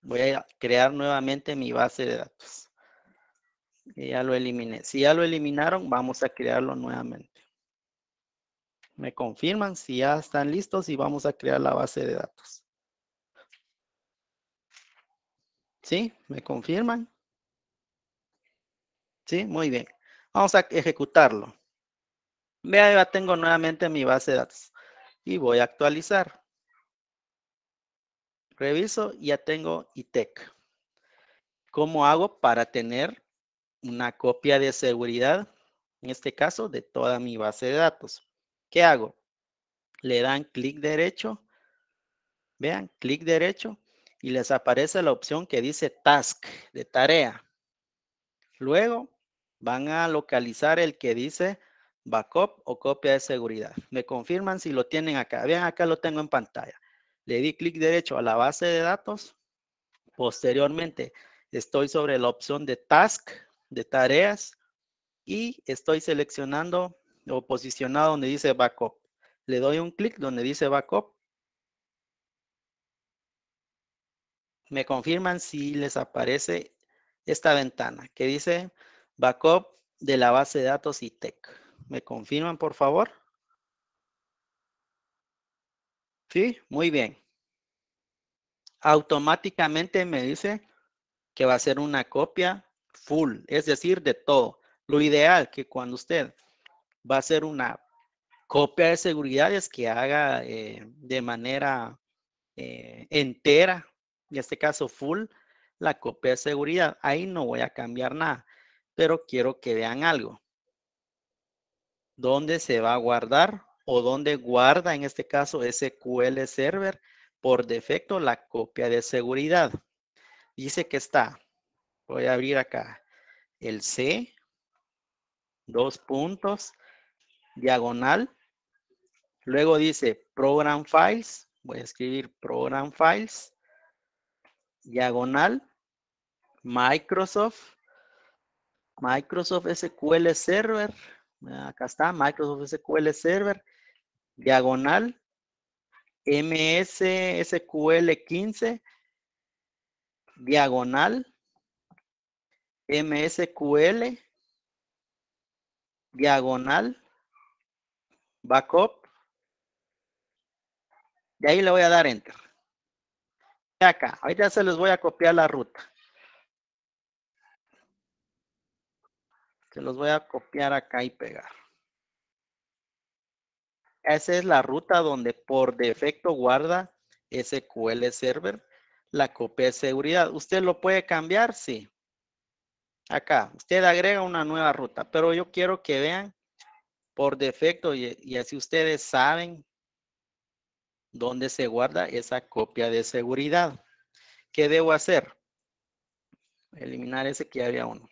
Voy a crear nuevamente mi base de datos. Y ya lo eliminé. Si ya lo eliminaron, vamos a crearlo nuevamente. Me confirman si ya están listos y vamos a crear la base de datos. ¿Sí? ¿Me confirman? Sí, muy bien. Vamos a ejecutarlo. Vea, ya tengo nuevamente mi base de datos. Y voy a actualizar. Reviso, ya tengo ITEC. ¿Cómo hago para tener una copia de seguridad? En este caso, de toda mi base de datos. ¿Qué hago? Le dan clic derecho. Vean, clic derecho. Y les aparece la opción que dice Task, de tarea. Luego van a localizar el que dice backup o copia de seguridad. Me confirman si lo tienen acá. Vean, acá lo tengo en pantalla. Le di clic derecho a la base de datos. Posteriormente estoy sobre la opción de task, de tareas. y estoy seleccionando o posicionado donde dice backup. Le doy un clic donde dice backup. Me confirman si les aparece esta ventana que dice backup de la base de datos ITEC. ¿Me confirman, por favor? Sí, muy bien. Automáticamente me dice que va a ser una copia full, es decir, de todo. Lo ideal que cuando usted va a hacer una copia de seguridad es que haga de manera entera, en este caso full, la copia de seguridad. Ahí no voy a cambiar nada, pero quiero que vean algo. ¿Dónde se va a guardar o dónde guarda en este caso SQL Server por defecto la copia de seguridad? Dice que está, voy a abrir acá, el C, 2 puntos, diagonal. Luego dice Program Files, voy a escribir Program Files, diagonal, Microsoft SQL Server, acá está, Microsoft SQL Server, diagonal, MS SQL 15, diagonal, MSQL, diagonal, backup, de ahí le voy a dar enter. Acá, ahorita se les voy a copiar la ruta. Se los voy a copiar acá y pegar. Esa es la ruta donde por defecto guarda SQL Server la copia de seguridad. ¿Usted lo puede cambiar? Sí. Acá, usted agrega una nueva ruta, pero yo quiero que vean por defecto y así ustedes saben dónde se guarda esa copia de seguridad. ¿Qué debo hacer? Eliminar ese que había uno.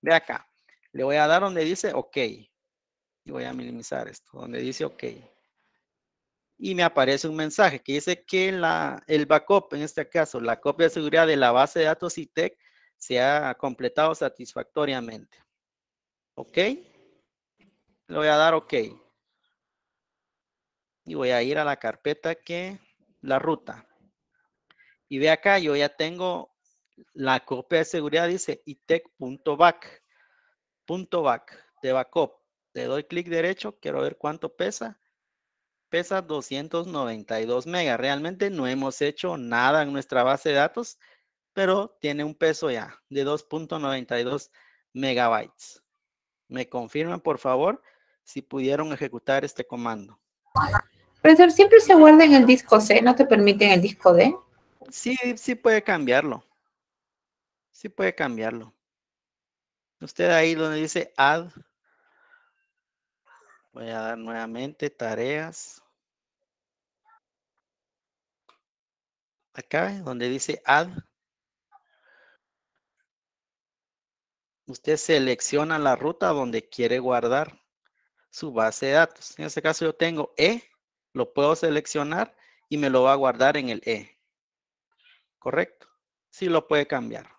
Ve acá, le voy a dar donde dice OK. Y voy a minimizar esto, donde dice OK. Y me aparece un mensaje que dice que el backup, en este caso, la copia de seguridad de la base de datos ITEC se ha completado satisfactoriamente. ¿Ok? Le voy a dar OK. Y voy a ir a la carpeta la ruta. Y ve acá, yo ya tengo la copia de seguridad, dice itec.back, de backup. Le doy clic derecho, quiero ver cuánto pesa. Pesa 292 megas. Realmente no hemos hecho nada en nuestra base de datos, pero tiene un peso ya de 2.92 megabytes. ¿Me confirman, por favor, si pudieron ejecutar este comando? Profesor, ¿siempre se guarda en el disco C? ¿No te permiten el disco D? Sí, sí puede cambiarlo. Sí puede cambiarlo. Usted ahí donde dice add. Voy a dar nuevamente tareas. Acá donde dice add. Usted selecciona la ruta donde quiere guardar su base de datos. En este caso yo tengo E, lo puedo seleccionar y me lo va a guardar en el E. ¿Correcto? Sí lo puede cambiar.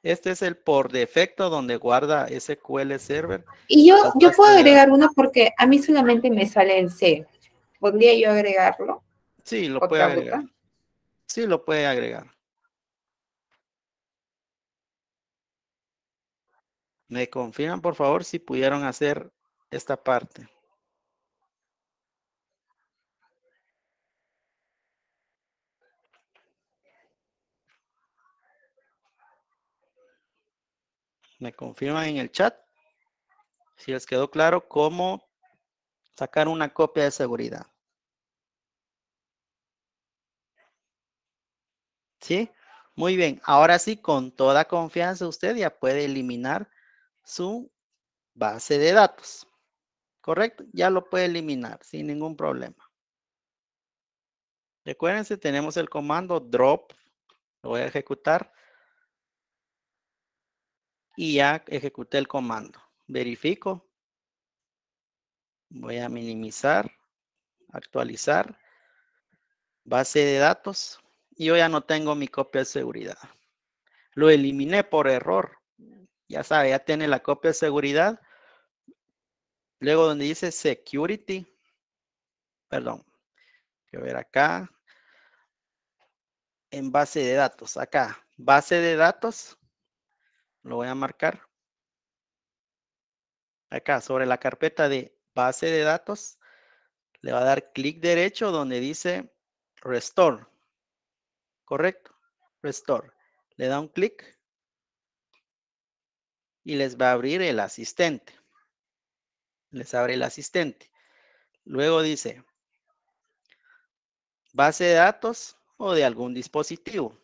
Este es el por defecto donde guarda SQL Server. Y yo puedo agregar uno porque a mí solamente me sale el C. ¿Podría yo agregarlo? Sí, lo puede agregar. Ruta? Sí, lo puede agregar. Me confirman, por favor, si pudieron hacer esta parte. Me confirman en el chat si les quedó claro cómo sacar una copia de seguridad. ¿Sí? Muy bien. Ahora sí, con toda confianza usted ya puede eliminar su base de datos. ¿Correcto? Ya lo puede eliminar sin ningún problema. Recuérdense, tenemos el comando drop. Lo voy a ejecutar. Y ya ejecuté el comando. Verifico. Voy a minimizar. Actualizar. Base de datos. Y yo ya no tengo mi copia de seguridad. Lo eliminé por error. Ya sabe, ya tiene la copia de seguridad. Luego donde dice security, perdón, quiero ver acá, en base de datos, acá, base de datos, lo voy a marcar. Acá, sobre la carpeta de base de datos, le va a dar clic derecho donde dice Restore. Correcto, Restore. Le da un clic y les va a abrir el asistente. Les abre el asistente. Luego dice base de datos o de algún dispositivo.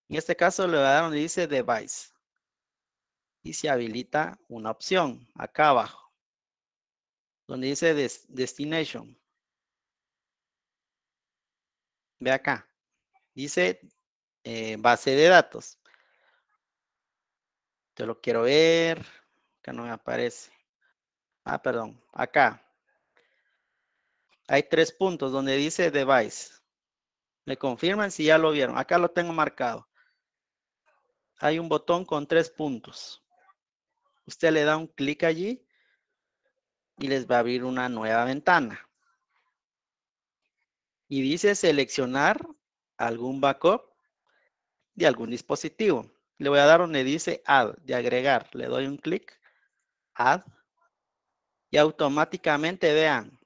En este caso le va a dar donde dice Device. Y se habilita una opción acá abajo. Donde dice Destination. Ve acá. Dice base de datos. Te lo quiero ver. Acá no me aparece. Ah, perdón. Acá. Hay 3 puntos donde dice Device. Me confirman si ya lo vieron. Acá lo tengo marcado. Hay un botón con 3 puntos. Usted le da un clic allí y les va a abrir una nueva ventana. Y dice seleccionar algún backup de algún dispositivo. Le voy a dar donde dice Add, de agregar. Le doy un clic. Add. Y automáticamente vean.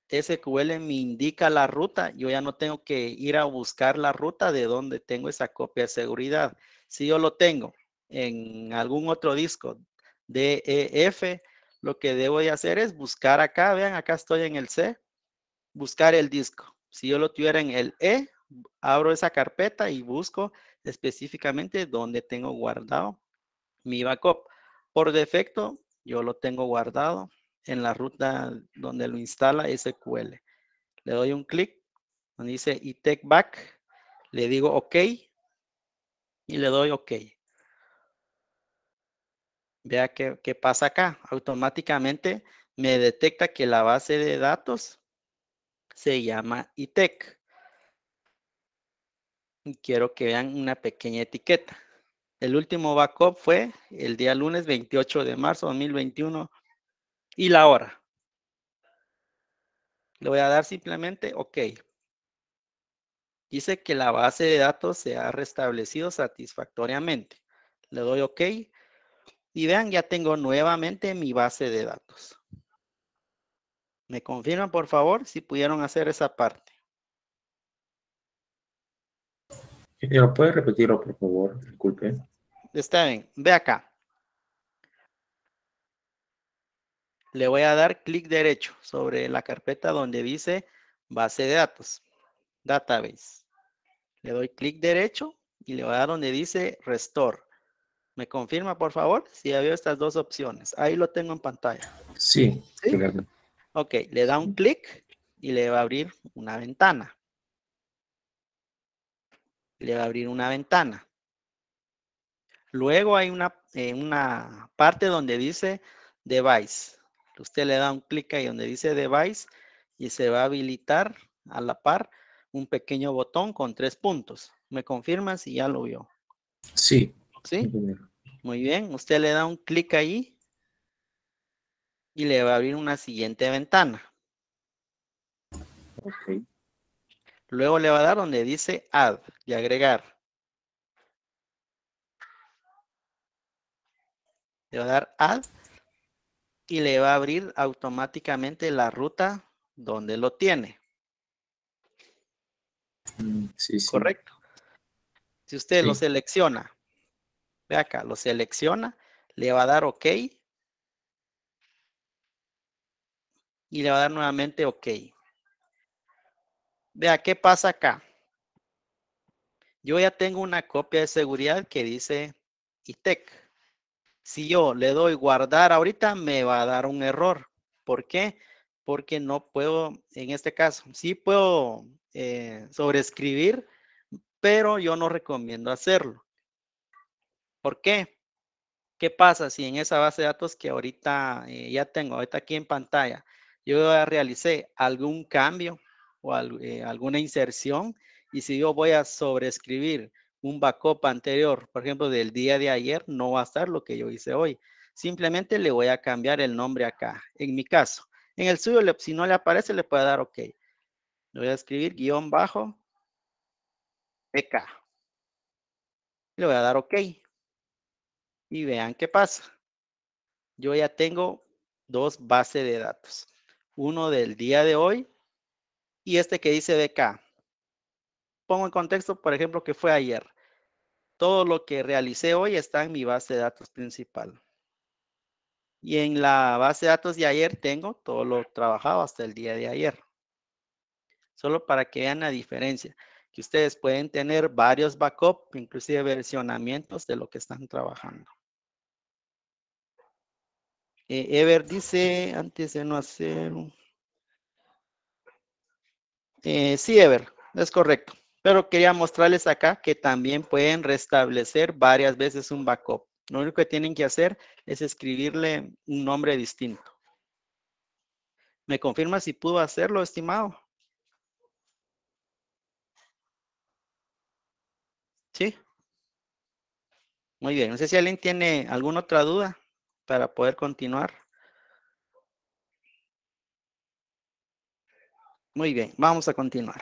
SQL me indica la ruta. Yo ya no tengo que ir a buscar la ruta de donde tengo esa copia de seguridad. Si yo lo tengo en algún otro disco DEF, lo que debo de hacer es buscar acá. Vean, acá estoy en el C. Buscar el disco. Si yo lo tuviera en el E, abro esa carpeta y busco específicamente dónde tengo guardado mi backup. Por defecto, yo lo tengo guardado en la ruta donde lo instala SQL. Le doy un clic donde dice take back. Le digo OK y le doy OK. Vea qué pasa acá. Automáticamente me detecta que la base de datos se llama ITEC. Y quiero que vean una pequeña etiqueta. El último backup fue el día lunes 28 de marzo de 2021 y la hora. Le voy a dar simplemente OK. Dice que la base de datos se ha restablecido satisfactoriamente. Le doy OK y vean, ya tengo nuevamente mi base de datos. ¿Me confirman, por favor, si pudieron hacer esa parte? ¿Lo puede repetirlo, por favor? Disculpe. Está bien. Ve acá. Le voy a dar clic derecho sobre la carpeta donde dice base de datos, database. Le doy clic derecho y le voy a dar donde dice restore. ¿Me confirma, por favor, si ya veo estas dos opciones? Ahí lo tengo en pantalla. Sí. ¿Sí? Claro. Ok, le da un clic y le va a abrir una ventana. Le va a abrir una ventana. Luego hay una parte donde dice device. Usted le da un clic ahí donde dice device y se va a habilitar a la par un pequeño botón con 3 puntos. ¿Me confirma si ya lo vio? Sí. ¿Sí? Muy bien. Usted le da un clic ahí y le va a abrir una siguiente ventana. Ok. Luego le va a dar donde dice add, de agregar. Le va a dar add y le va a abrir automáticamente la ruta donde lo tiene. Sí, sí. ¿Correcto? Si usted lo Sí. selecciona, ve acá, lo selecciona, le va a dar OK y le va a dar nuevamente OK. Vea qué pasa acá. Yo ya tengo una copia de seguridad que dice ITEC. Si yo le doy guardar ahorita, me va a dar un error. ¿Por qué? Porque no puedo, en este caso, sí puedo sobreescribir, pero yo no recomiendo hacerlo. ¿Por qué? ¿Qué pasa si en esa base de datos que ahorita ya tengo, ahorita aquí en pantalla, yo realicé algún cambio o alguna inserción y si yo voy a sobreescribir un backup anterior, por ejemplo, del día de ayer, no va a estar lo que yo hice hoy. Simplemente le voy a cambiar el nombre acá, en mi caso. En el suyo, si no le aparece, le puede dar OK. Le voy a escribir _ PK. Le voy a dar OK. Y vean qué pasa. Yo ya tengo dos bases de datos. Uno del día de hoy y este que dice BK. Pongo en contexto, por ejemplo, que fue ayer. Todo lo que realicé hoy está en mi base de datos principal. Y en la base de datos de ayer tengo todo lo trabajado hasta el día de ayer. Solo para que vean la diferencia. Que ustedes pueden tener varios backups, inclusive versionamientos de lo que están trabajando. Ever dice, antes de no hacer... sí, Ever, es correcto. Pero quería mostrarles acá que también pueden restablecer varias veces un backup. Lo único que tienen que hacer es escribirle un nombre distinto. ¿Me confirma si pudo hacerlo, estimado? Sí. Muy bien. No sé si alguien tiene alguna otra duda para poder continuar. Muy bien, vamos a continuar.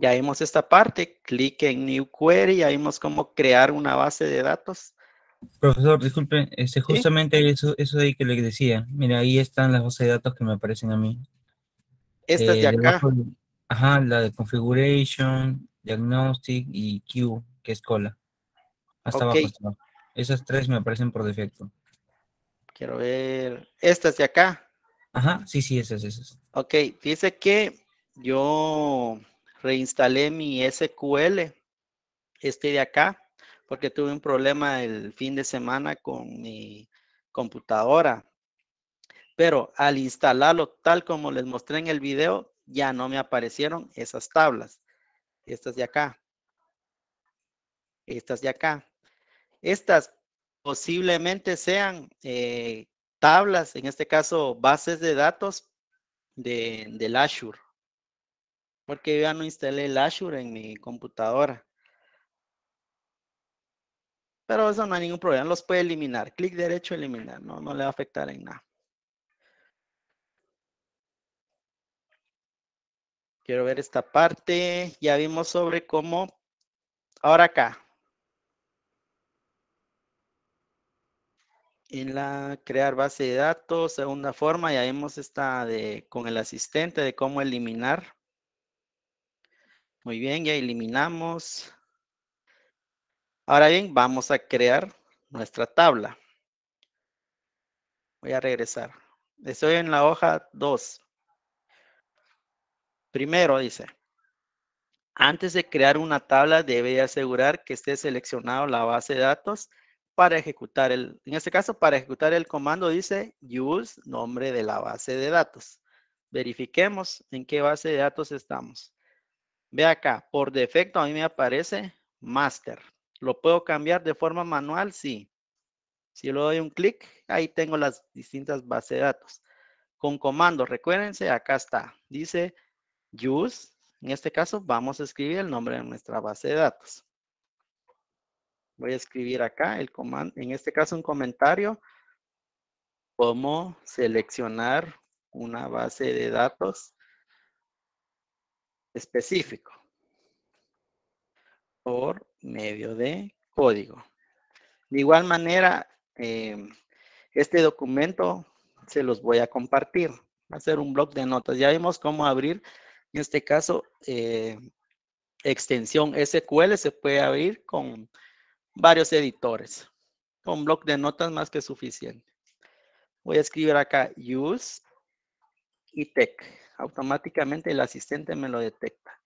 Ya vimos esta parte, clic en New Query, ya vimos cómo crear una base de datos. Profesor, disculpe, ¿Sí? justamente eso de ahí que le decía. Mira, ahí están las bases de datos que me aparecen a mí. Estas de acá. Ajá, la de Configuration, Diagnostic y Q, que es cola. Hasta Ok. abajo, hasta abajo. Esas tres me aparecen por defecto. Quiero ver. Estas de acá. Ajá, sí, esas. Ok, fíjese que yo reinstalé mi SQL, este de acá, porque tuve un problema el fin de semana con mi computadora. Pero al instalarlo tal como les mostré en el video, ya no me aparecieron esas tablas. Estas de acá. Estas de acá. Estas posiblemente sean tablas, en este caso bases de datos del Azure. Porque yo ya no instalé el Azure en mi computadora. Pero eso no hay ningún problema, los puede eliminar. Clic derecho, eliminar, no le va a afectar en nada. Quiero ver esta parte. Ya vimos sobre cómo. Ahora acá. En la crear base de datos, segunda forma, ya vimos esta con el asistente de cómo eliminar. Muy bien, ya eliminamos. Ahora bien, vamos a crear nuestra tabla. Voy a regresar. Estoy en la hoja 2. Primero dice, antes de crear una tabla debe asegurar que esté seleccionado la base de datos para ejecutar en este caso, para ejecutar el comando dice use nombre de la base de datos. Verifiquemos en qué base de datos estamos. Ve acá, por defecto a mí me aparece master. ¿Lo puedo cambiar de forma manual? Sí. Si le doy un clic, ahí tengo las distintas bases de datos. Con comandos, recuérdense, acá está. Dice use. En este caso, vamos a escribir el nombre de nuestra base de datos. Voy a escribir acá el comando, en este caso un comentario. Cómo seleccionar una base de datos específico por medio de código. De igual manera, este documento se los voy a compartir. Va a ser un bloc de notas. Ya vimos cómo abrir, en este caso, extensión SQL se puede abrir con varios editores. Con bloc de notas más que suficiente. Voy a escribir acá use y tech. Automáticamente el asistente me lo detecta.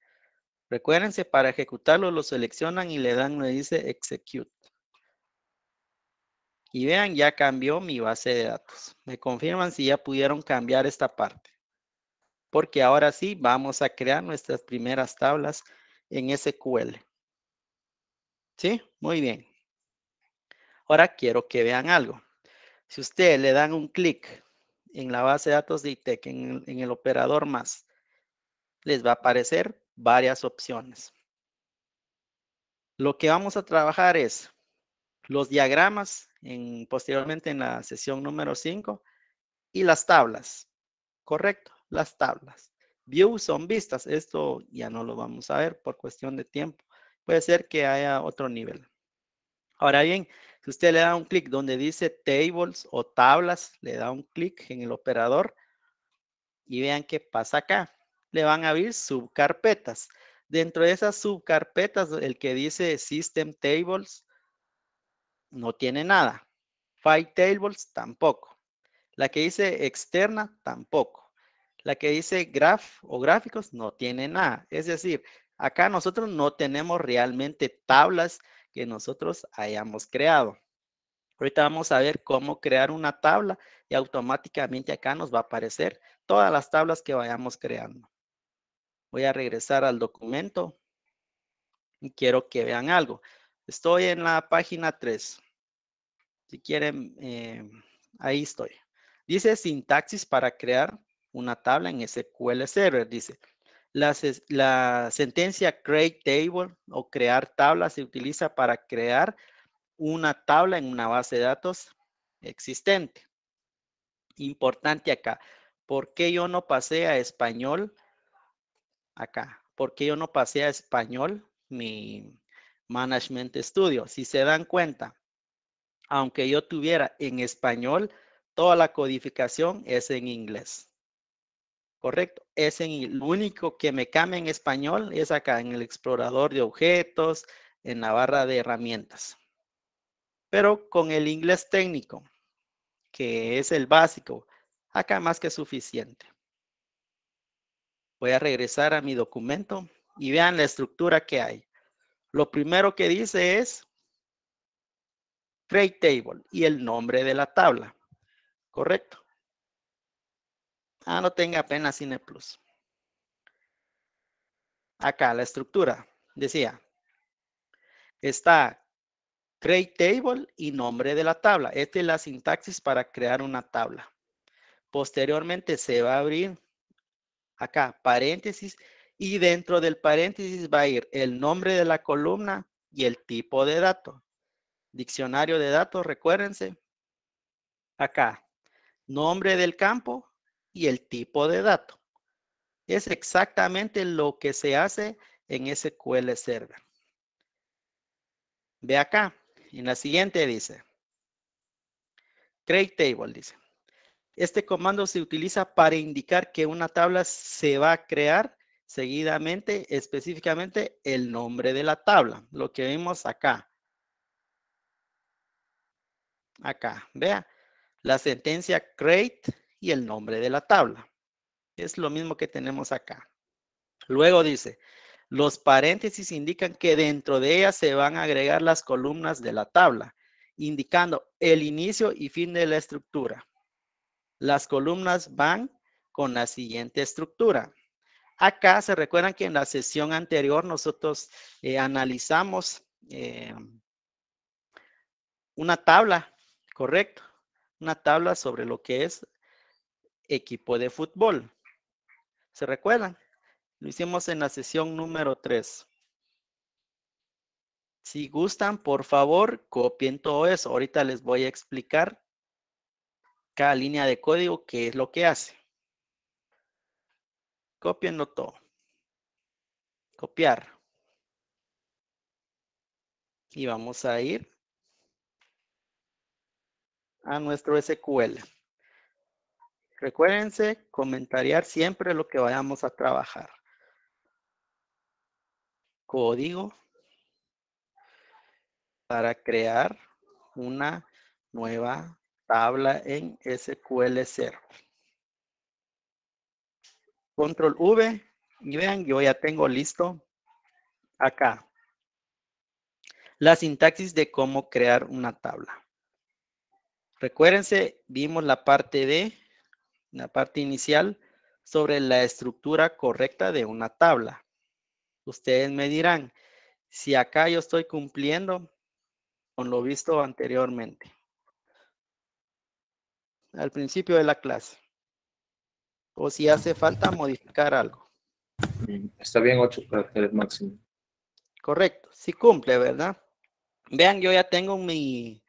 Recuérdense, para ejecutarlo lo seleccionan y le dan, me dice execute. Y vean, ya cambió mi base de datos. Me confirman si ya pudieron cambiar esta parte. Porque ahora sí vamos a crear nuestras primeras tablas en SQL. ¿Sí? Muy bien. Ahora quiero que vean algo. Si ustedes le dan un clic en la base de datos de ITEC, en el operador más, les va a aparecer varias opciones. Lo que vamos a trabajar es los diagramas posteriormente en la sesión número 5 y las tablas. Correcto, las tablas. View son vistas. Esto ya no lo vamos a ver por cuestión de tiempo. Puede ser que haya otro nivel. Ahora bien, si usted le da un clic donde dice tables o tablas, le da un clic en el operador y vean qué pasa acá. Le van a abrir subcarpetas. Dentro de esas subcarpetas, el que dice System Tables no tiene nada. File Tables tampoco. La que dice externa tampoco. La que dice graph o gráficos no tiene nada. Es decir, acá nosotros no tenemos realmente tablas que nosotros hayamos creado. Ahorita vamos a ver cómo crear una tabla y automáticamente acá nos va a aparecer todas las tablas que vayamos creando. Voy a regresar al documento y quiero que vean algo. Estoy en la página 3. Si quieren, ahí estoy. Dice sintaxis para crear una tabla en SQL Server. Dice, la sentencia create table o crear tabla se utiliza para crear una tabla en una base de datos existente. Importante acá. ¿Por qué yo no pasé a español? Acá. ¿Por qué yo no pasé a español mi Management Studio? Si se dan cuenta, aunque yo tuviera en español, toda la codificación es en inglés. Correcto. Lo único que me cambia en español es acá en el explorador de objetos, en la barra de herramientas. Pero con el inglés técnico, que es el básico, acá más que suficiente. Voy a regresar a mi documento y vean la estructura que hay. Lo primero que dice es create table y el nombre de la tabla. Correcto. No tenga pena Cine Plus. Acá la estructura decía, está create table y nombre de la tabla. Esta es la sintaxis para crear una tabla. Posteriormente se va a abrir acá paréntesis y dentro del paréntesis va a ir el nombre de la columna y el tipo de dato. Diccionario de datos, recuérdense. Acá, nombre del campo y el tipo de dato. Es exactamente lo que se hace en SQL Server. Ve acá, en la siguiente dice, create table, dice. Este comando se utiliza para indicar que una tabla se va a crear seguidamente, específicamente el nombre de la tabla, lo que vimos acá. Acá, vea, la sentencia create y el nombre de la tabla. Es lo mismo que tenemos acá. Luego dice, los paréntesis indican que dentro de ellas se van a agregar las columnas de la tabla, indicando el inicio y fin de la estructura. Las columnas van con la siguiente estructura. Acá se recuerdan que en la sesión anterior nosotros analizamos una tabla, correcto, una tabla sobre lo que es equipo de fútbol. ¿Se recuerdan? Lo hicimos en la sesión número 3. Si gustan, por favor, copien todo eso. Ahorita les voy a explicar cada línea de código qué es lo que hace. Cópienlo todo. Copiar. Y vamos a ir a nuestro SQL. Recuérdense comentariar siempre lo que vayamos a trabajar. Código para crear una nueva tabla en SQL Server. Control V y vean, yo ya tengo listo acá la sintaxis de cómo crear una tabla. Recuérdense, vimos la parte inicial sobre la estructura correcta de una tabla. Ustedes me dirán, si acá yo estoy cumpliendo con lo visto anteriormente, al principio de la clase, o si hace falta modificar algo. Está bien, 8 caracteres máximo. Correcto, sí cumple, ¿verdad? Vean, yo ya tengo en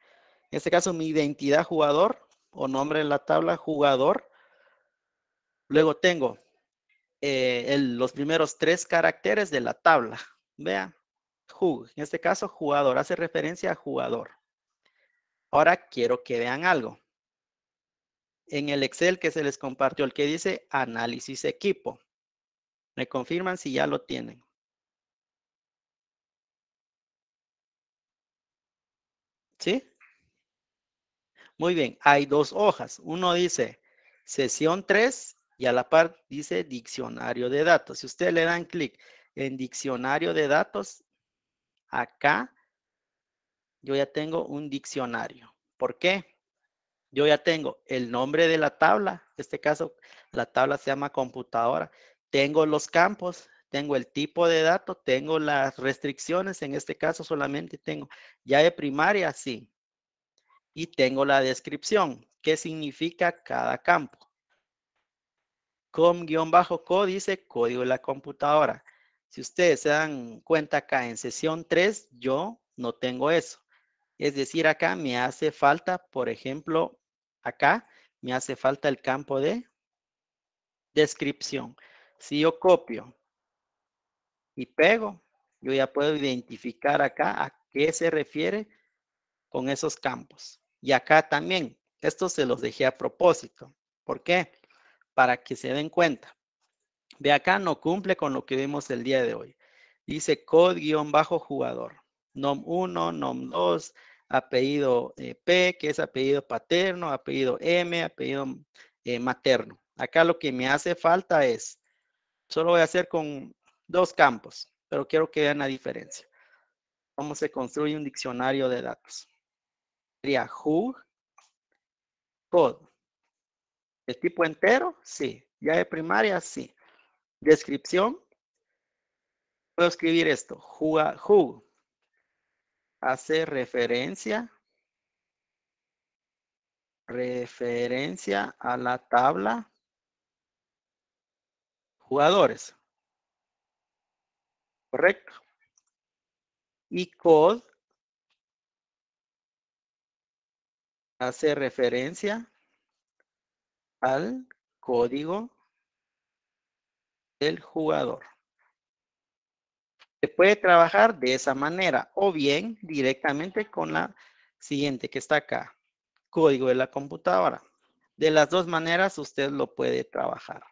este caso, mi identidad jugador o nombre en la tabla jugador. Luego tengo los primeros 3 caracteres de la tabla. Vean, en este caso, jugador, hace referencia a jugador. Ahora quiero que vean algo. En el Excel que se les compartió, el que dice análisis equipo. Me confirman si ya lo tienen. ¿Sí? Muy bien, hay 2 hojas. Uno dice sesión 3 y a la par dice diccionario de datos. Si ustedes le dan clic en diccionario de datos, acá yo ya tengo un diccionario. ¿Por qué? Yo ya tengo el nombre de la tabla. En este caso, la tabla se llama computadora. Tengo los campos, tengo el tipo de dato, tengo las restricciones. En este caso solamente tengo llave primaria, sí. Y tengo la descripción. ¿Qué significa cada campo? Com-co dice código de la computadora. Si ustedes se dan cuenta acá en sesión 3, yo no tengo eso. Es decir, acá me hace falta, por ejemplo, acá me hace falta el campo de descripción. Si yo copio y pego, yo ya puedo identificar acá a qué se refiere con esos campos. Y acá también, esto se los dejé a propósito. ¿Por qué? Para que se den cuenta. Ve acá, no cumple con lo que vimos el día de hoy. Dice code-jugador. Nom1, nom2, apellido P, que es apellido paterno, apellido M, apellido materno. Acá lo que me hace falta es, solo voy a hacer con 2 campos, pero quiero que vean la diferencia. ¿Cómo se construye un diccionario de datos? Sería who, code. ¿De tipo entero? Sí. ¿Llave primaria? Sí. Descripción. Puedo escribir esto. Who hace referencia a la tabla jugadores. Correcto. Y code hace referencia al código del jugador. Se puede trabajar de esa manera o bien directamente con la siguiente que está acá. Código de la computadora. De las 2 maneras usted lo puede trabajar.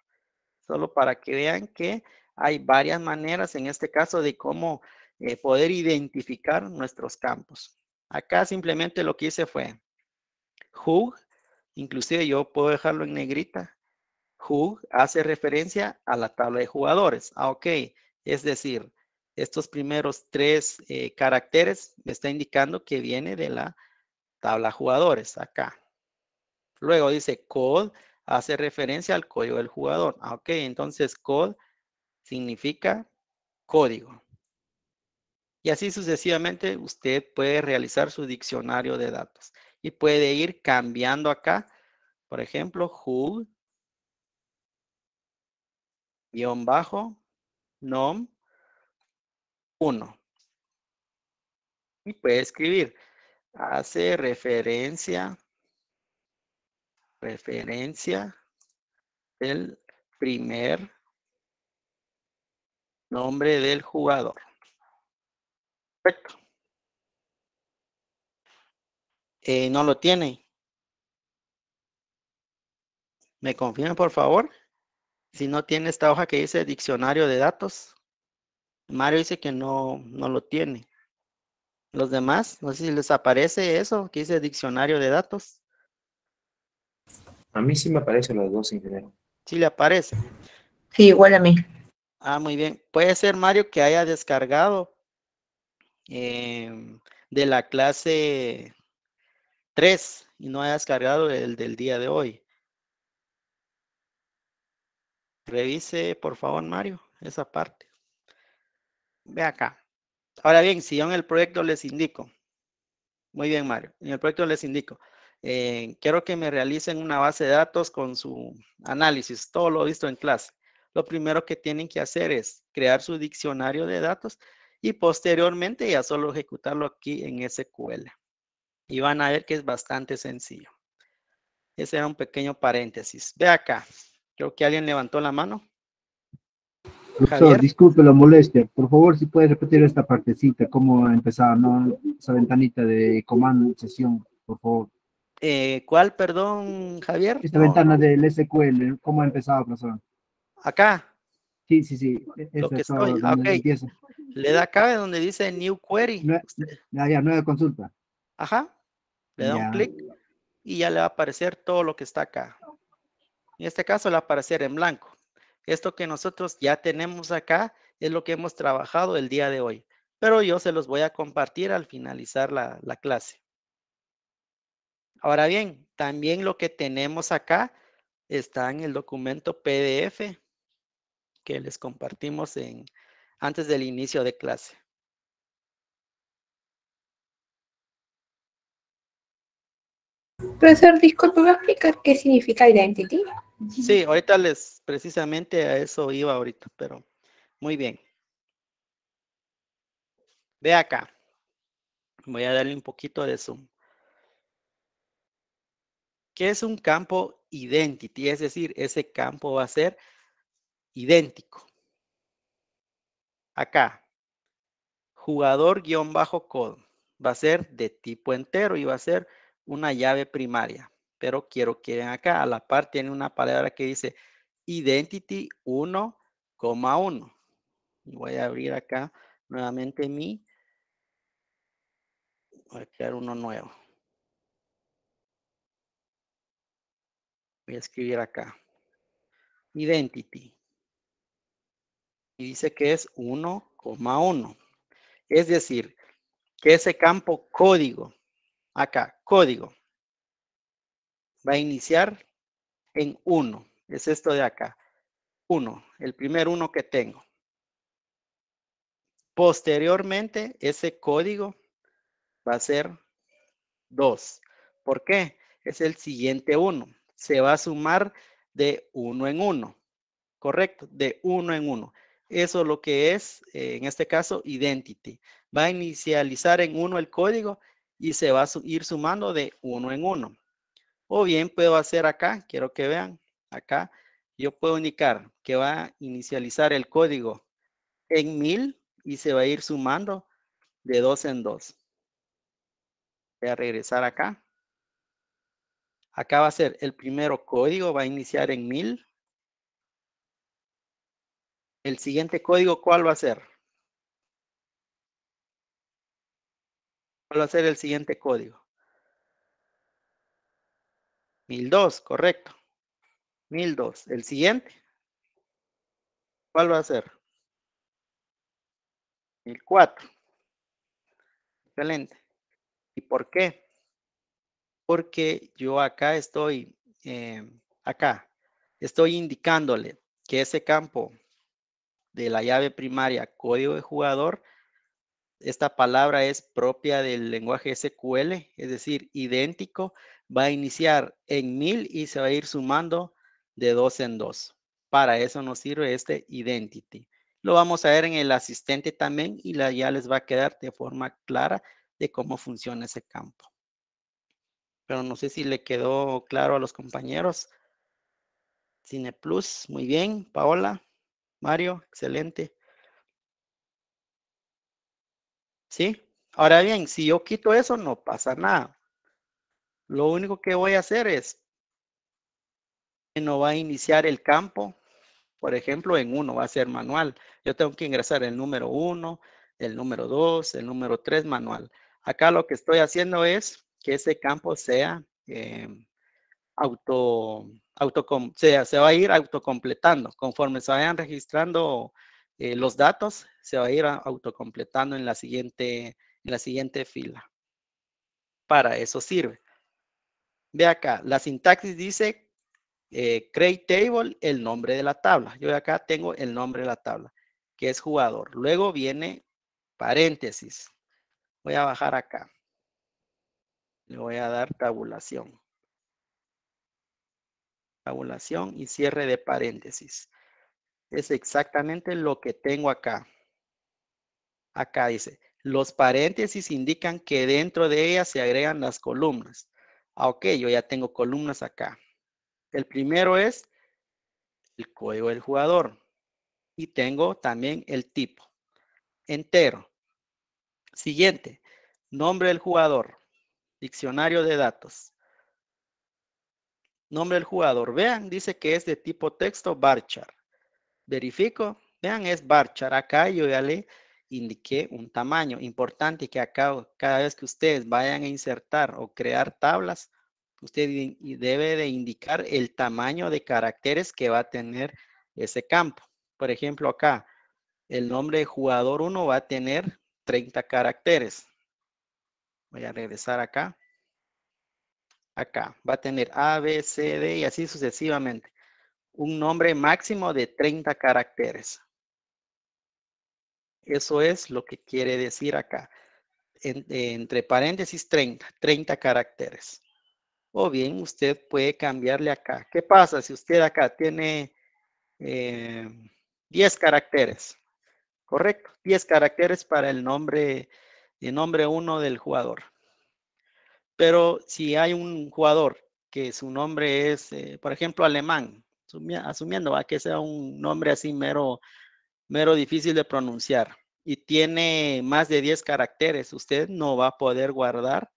Solo para que vean que hay varias maneras en este caso de cómo poder identificar nuestros campos. Acá simplemente lo que hice fue who, inclusive yo puedo dejarlo en negrita. Who hace referencia a la tabla de jugadores. Ok, es decir, estos primeros 3 caracteres me está indicando que viene de la tabla jugadores acá. Luego dice code hace referencia al código del jugador. Ok, entonces code significa código. Y así sucesivamente usted puede realizar su diccionario de datos y puede ir cambiando acá, por ejemplo, who, -nom 1. Y puede escribir, hace referencia del primer nombre del jugador. Perfecto. No lo tiene. ¿Me confirman, por favor? Si no tiene esta hoja que dice diccionario de datos. Mario dice que no lo tiene. Los demás, no sé si les aparece eso que dice diccionario de datos. A mí sí me aparecen las 2 en general. Sí le aparece. Sí, igual a mí. Ah, muy bien. Puede ser, Mario, que haya descargado de la clase 3 y no haya descargado el del día de hoy. Revise, por favor, Mario, esa parte. Ve acá. Ahora bien, si yo en el proyecto les indico. Muy bien, Mario. En el proyecto les indico. Quiero que me realicen una base de datos con su análisis. Todo lo visto en clase. lo primero que tienen que hacer es crear su diccionario de datos y posteriormente ya solo ejecutarlo aquí en SQL. Y van a ver que es bastante sencillo. Ese era un pequeño paréntesis. Ve acá. Creo que alguien levantó la mano. Profesor, Javier. disculpe la molestia. Por favor, si puede repetir esta partecita, cómo empezaba, ¿no? Esa ventanita de comando, sesión, por favor. ¿Cuál, perdón, Javier? Esta No, ventana del SQL, ¿cómo empezaba, profesor? acá, Sí, sí, sí. lo Eso que es todo, estoy. donde Ok. empieza. Le da acá donde dice New Query. Ya, nueva consulta. Ajá. Le da un Ya. clic y ya le va a aparecer todo lo que está acá. En este caso le va a aparecer en blanco. Esto que nosotros ya tenemos acá es lo que hemos trabajado el día de hoy. Pero yo se los voy a compartir al finalizar la clase. Ahora bien, también lo que tenemos acá está en el documento PDF que les compartimos antes del inicio de clase. Profesor, disculpe, ¿me va a explicar qué significa identity? Sí, ahorita precisamente a eso iba ahorita, pero muy bien. Ve acá. Voy a darle un poquito de zoom. ¿Qué es un campo identity? Es decir, ese campo va a ser idéntico. Acá, jugador-code. Va a ser de tipo entero y va a ser una llave primaria. Pero quiero que vean acá, a la par tiene una palabra que dice identity 1,1. Voy a abrir acá nuevamente voy a crear uno nuevo. Voy a escribir acá. Identity. Y dice que es 1,1. Es decir, que ese campo código, acá, código, va a iniciar en 1. Es esto de acá. 1, el primer 1 que tengo. Posteriormente, ese código va a ser 2. ¿Por qué? Es el siguiente 1. Se va a sumar de 1 en 1. Correcto, de 1 en 1. Eso es lo que es, en este caso, identity. Va a inicializar en 1 el código y se va a ir sumando de 1 en 1. O bien puedo hacer acá, quiero que vean, acá, yo puedo indicar que va a inicializar el código en 1000 y se va a ir sumando de 2 en 2. Voy a regresar acá. Acá va a ser el primero código, va a iniciar en 1000. El siguiente código, ¿cuál va a ser? ¿Cuál va a ser el siguiente código? 1002, correcto. 1002. El siguiente, ¿cuál va a ser? 1004. Excelente. ¿Y por qué? Porque yo acá estoy indicándole que ese campo de la llave primaria código de jugador, esta palabra es propia del lenguaje SQL, es decir, idéntico, va a iniciar en 1000 y se va a ir sumando de 2 en 2. Para eso nos sirve este identity. Lo vamos a ver en el asistente también y ya les va a quedar de forma clara de cómo funciona ese campo. Pero no sé si le quedó claro a los compañeros. Cine Plus, muy bien. Paola, Mario, excelente. ¿Sí? Ahora bien, si yo quito eso, no pasa nada. Lo único que voy a hacer es que no va a iniciar el campo, por ejemplo, en 1, va a ser manual. Yo tengo que ingresar el número 1, el número 2, el número 3 manual. Acá lo que estoy haciendo es que ese campo sea se va a ir autocompletando. Conforme se vayan registrando los datos, se va a ir autocompletando en la siguiente fila. Para eso sirve. Ve acá, la sintaxis dice create table, el nombre de la tabla. Yo acá tengo el nombre de la tabla, que es jugador. Luego viene paréntesis. Voy a bajar acá. Le voy a dar tabulación. Tabulación y cierre de paréntesis. es exactamente lo que tengo acá. Acá dice, los paréntesis indican que dentro de ellas se agregan las columnas. Ok, yo ya tengo columnas acá. El primero es el código del jugador. Y tengo también el tipo entero. Siguiente, nombre del jugador, diccionario de datos. Nombre del jugador, vean, dice que es de tipo texto varchar. Verifico, vean, es varchar. Acá yo ya le indiqué un tamaño. Importante que acá, cada vez que ustedes vayan a insertar o crear tablas, usted debe de indicar el tamaño de caracteres que va a tener ese campo. Por ejemplo, acá, el nombre de jugador 1 va a tener 30 caracteres. Voy a regresar acá. Acá va a tener A, B, C, D y así sucesivamente. Un nombre máximo de 30 caracteres. Eso es lo que quiere decir acá. Entre paréntesis 30 caracteres. O bien usted puede cambiarle acá. ¿Qué pasa si usted acá tiene 10 caracteres? Correcto, 10 caracteres para el nombre 1 del jugador. Pero si hay un jugador que su nombre es, por ejemplo, alemán, asumiendo que sea un nombre así mero difícil de pronunciar y tiene más de 10 caracteres, usted no va a poder guardar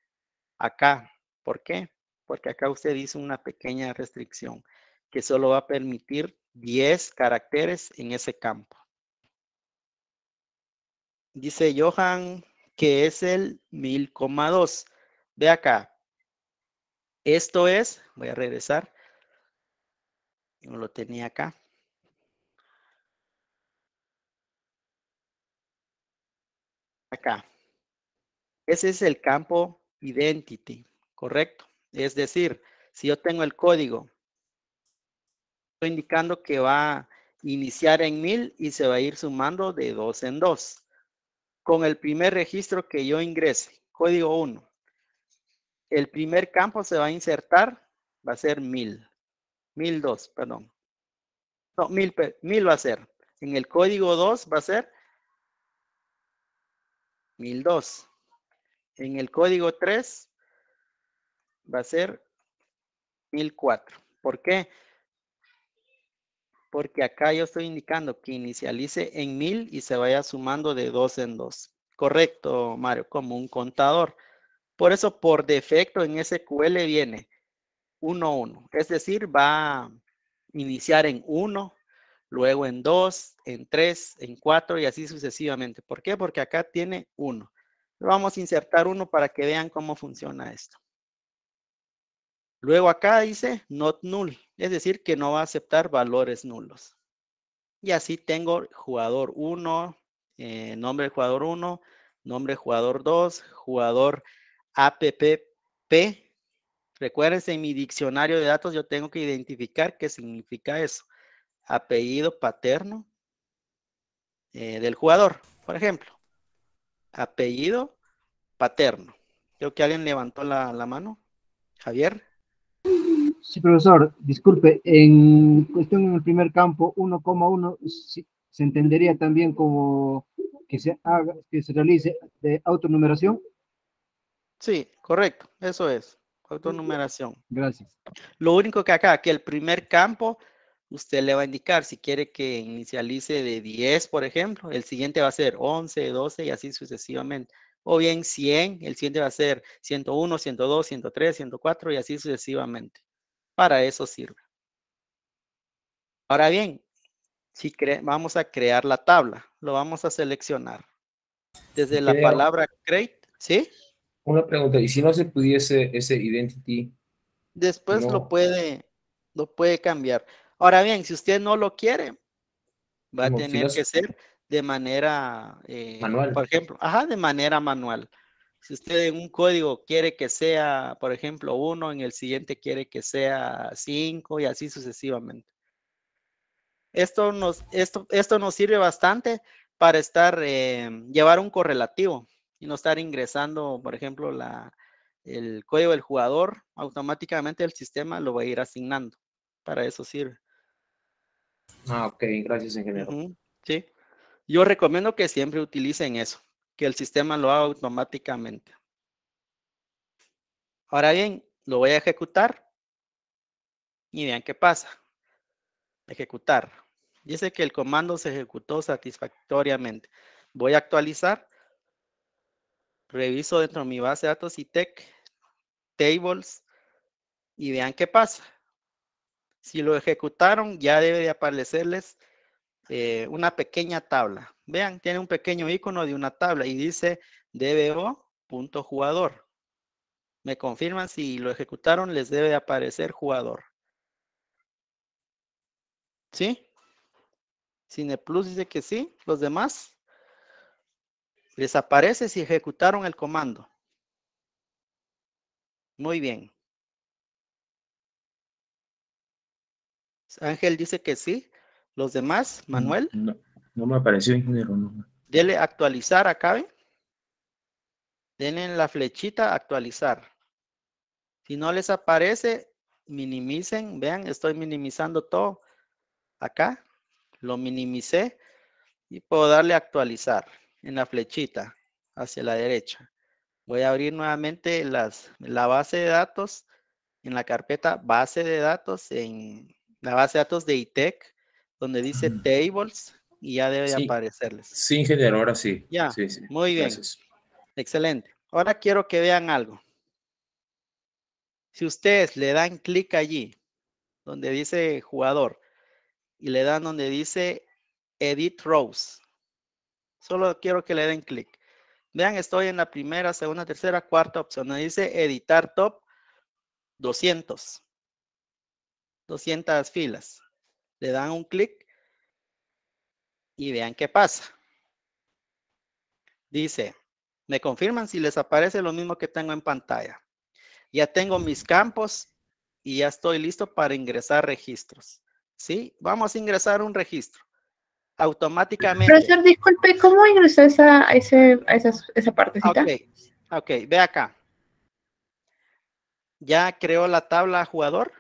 acá. ¿Por qué? Porque acá usted hizo una pequeña restricción que solo va a permitir 10 caracteres en ese campo. Dice Johan que es el 1000,2. Ve acá. Esto es, voy a regresar. Yo lo tenía acá. Acá. Ese es el campo identity, ¿correcto? Es decir, si yo tengo el código, estoy indicando que va a iniciar en 1000 y se va a ir sumando de 2 en 2. Con el primer registro que yo ingrese, código 1, el primer campo se va a insertar, va a ser 1000. 1002, perdón. No, 1000 va a ser. En el código 2 va a ser 1002. En el código 3 va a ser 1004. ¿Por qué? Porque acá yo estoy indicando que inicialice en 1000 y se vaya sumando de 2 en 2. Correcto, Mario, como un contador. Por eso, por defecto en SQL viene 1, 1. Es decir, va a iniciar en 1, luego en 2, en 3, en 4 y así sucesivamente. ¿Por qué? Porque acá tiene 1. Vamos a insertar 1 para que vean cómo funciona esto. Luego acá dice not null, es decir, que no va a aceptar valores nulos. Y así tengo jugador 1, nombre del jugador 1, nombre del jugador 2, jugador APP. Recuérdense, en mi diccionario de datos yo tengo que identificar qué significa eso. Apellido paterno del jugador, por ejemplo. Apellido paterno. Creo que alguien levantó la mano. Javier. Sí, profesor, disculpe, en cuestión en el primer campo, 1,1 se entendería también como que se realice de autonumeración. Sí, correcto, eso es, autonumeración. Gracias. Lo único que acá, que el primer campo, usted le va a indicar si quiere que inicialice de 10, por ejemplo, el siguiente va a ser 11, 12 y así sucesivamente. O bien 100, el siguiente va a ser 101, 102, 103, 104 y así sucesivamente. Para eso sirve. Ahora bien, si vamos a crear la tabla, lo vamos a seleccionar. Desde la palabra create, ¿sí? Una pregunta, ¿y si no se pudiese ese identity? Después No, lo puede cambiar. Ahora bien, si usted no lo quiere, va a como si no tener que ser de manera, manual. por ejemplo, de manera manual. Si usted en un código quiere que sea, por ejemplo, 1, en el siguiente quiere que sea 5 y así sucesivamente. Esto nos sirve bastante para llevar un correlativo y no estar ingresando, por ejemplo, el código del jugador, automáticamente el sistema lo va a ir asignando. Para eso sirve. Ah, ok, gracias, ingeniero. Sí. Yo recomiendo que siempre utilicen eso, que el sistema lo haga automáticamente. Ahora bien, lo voy a ejecutar y vean qué pasa. Ejecutar. Dice que el comando se ejecutó satisfactoriamente. Voy a actualizar. Reviso dentro de mi base de datos ITEC, tables, y vean qué pasa. Si lo ejecutaron, ya debe de aparecerles una pequeña tabla. Vean, tiene un pequeño icono de una tabla y dice dbo.jugador. Me confirman si lo ejecutaron, les debe de aparecer jugador. ¿Sí? Cineplus dice que sí. Los demás les aparece si ejecutaron el comando. Muy bien. Ángel dice que sí. Los demás, Manuel. No, no me apareció, ingeniero. No. Dele actualizar acá, ¿ven? Denle la flechita actualizar. Si no les aparece, minimicen. Vean, estoy minimizando todo. Acá lo minimicé y puedo darle actualizar en la flechita hacia la derecha. Voy a abrir nuevamente la base de datos en la carpeta base de datos, en la base de datos de ITEC, donde dice tables y ya debe de Sí, aparecerles. sí, ingeniero, ahora sí. Ya, Sí, sí. muy bien. Gracias. Excelente. Ahora quiero que vean algo. Si ustedes le dan clic allí, donde dice jugador, y le dan donde dice Edit Rows, solo quiero que le den clic. Vean, estoy en la primera, segunda, tercera, cuarta opción. Donde dice editar top 200 filas. Le dan un clic y vean qué pasa. Dice, me confirman si les aparece lo mismo que tengo en pantalla. Ya tengo mis campos y ya estoy listo para ingresar registros. ¿Sí? Vamos a ingresar un registro. Automáticamente. Profesor, disculpe, ¿cómo ingresó esa partecita? Ok, ve acá. ¿Ya creó la tabla jugador?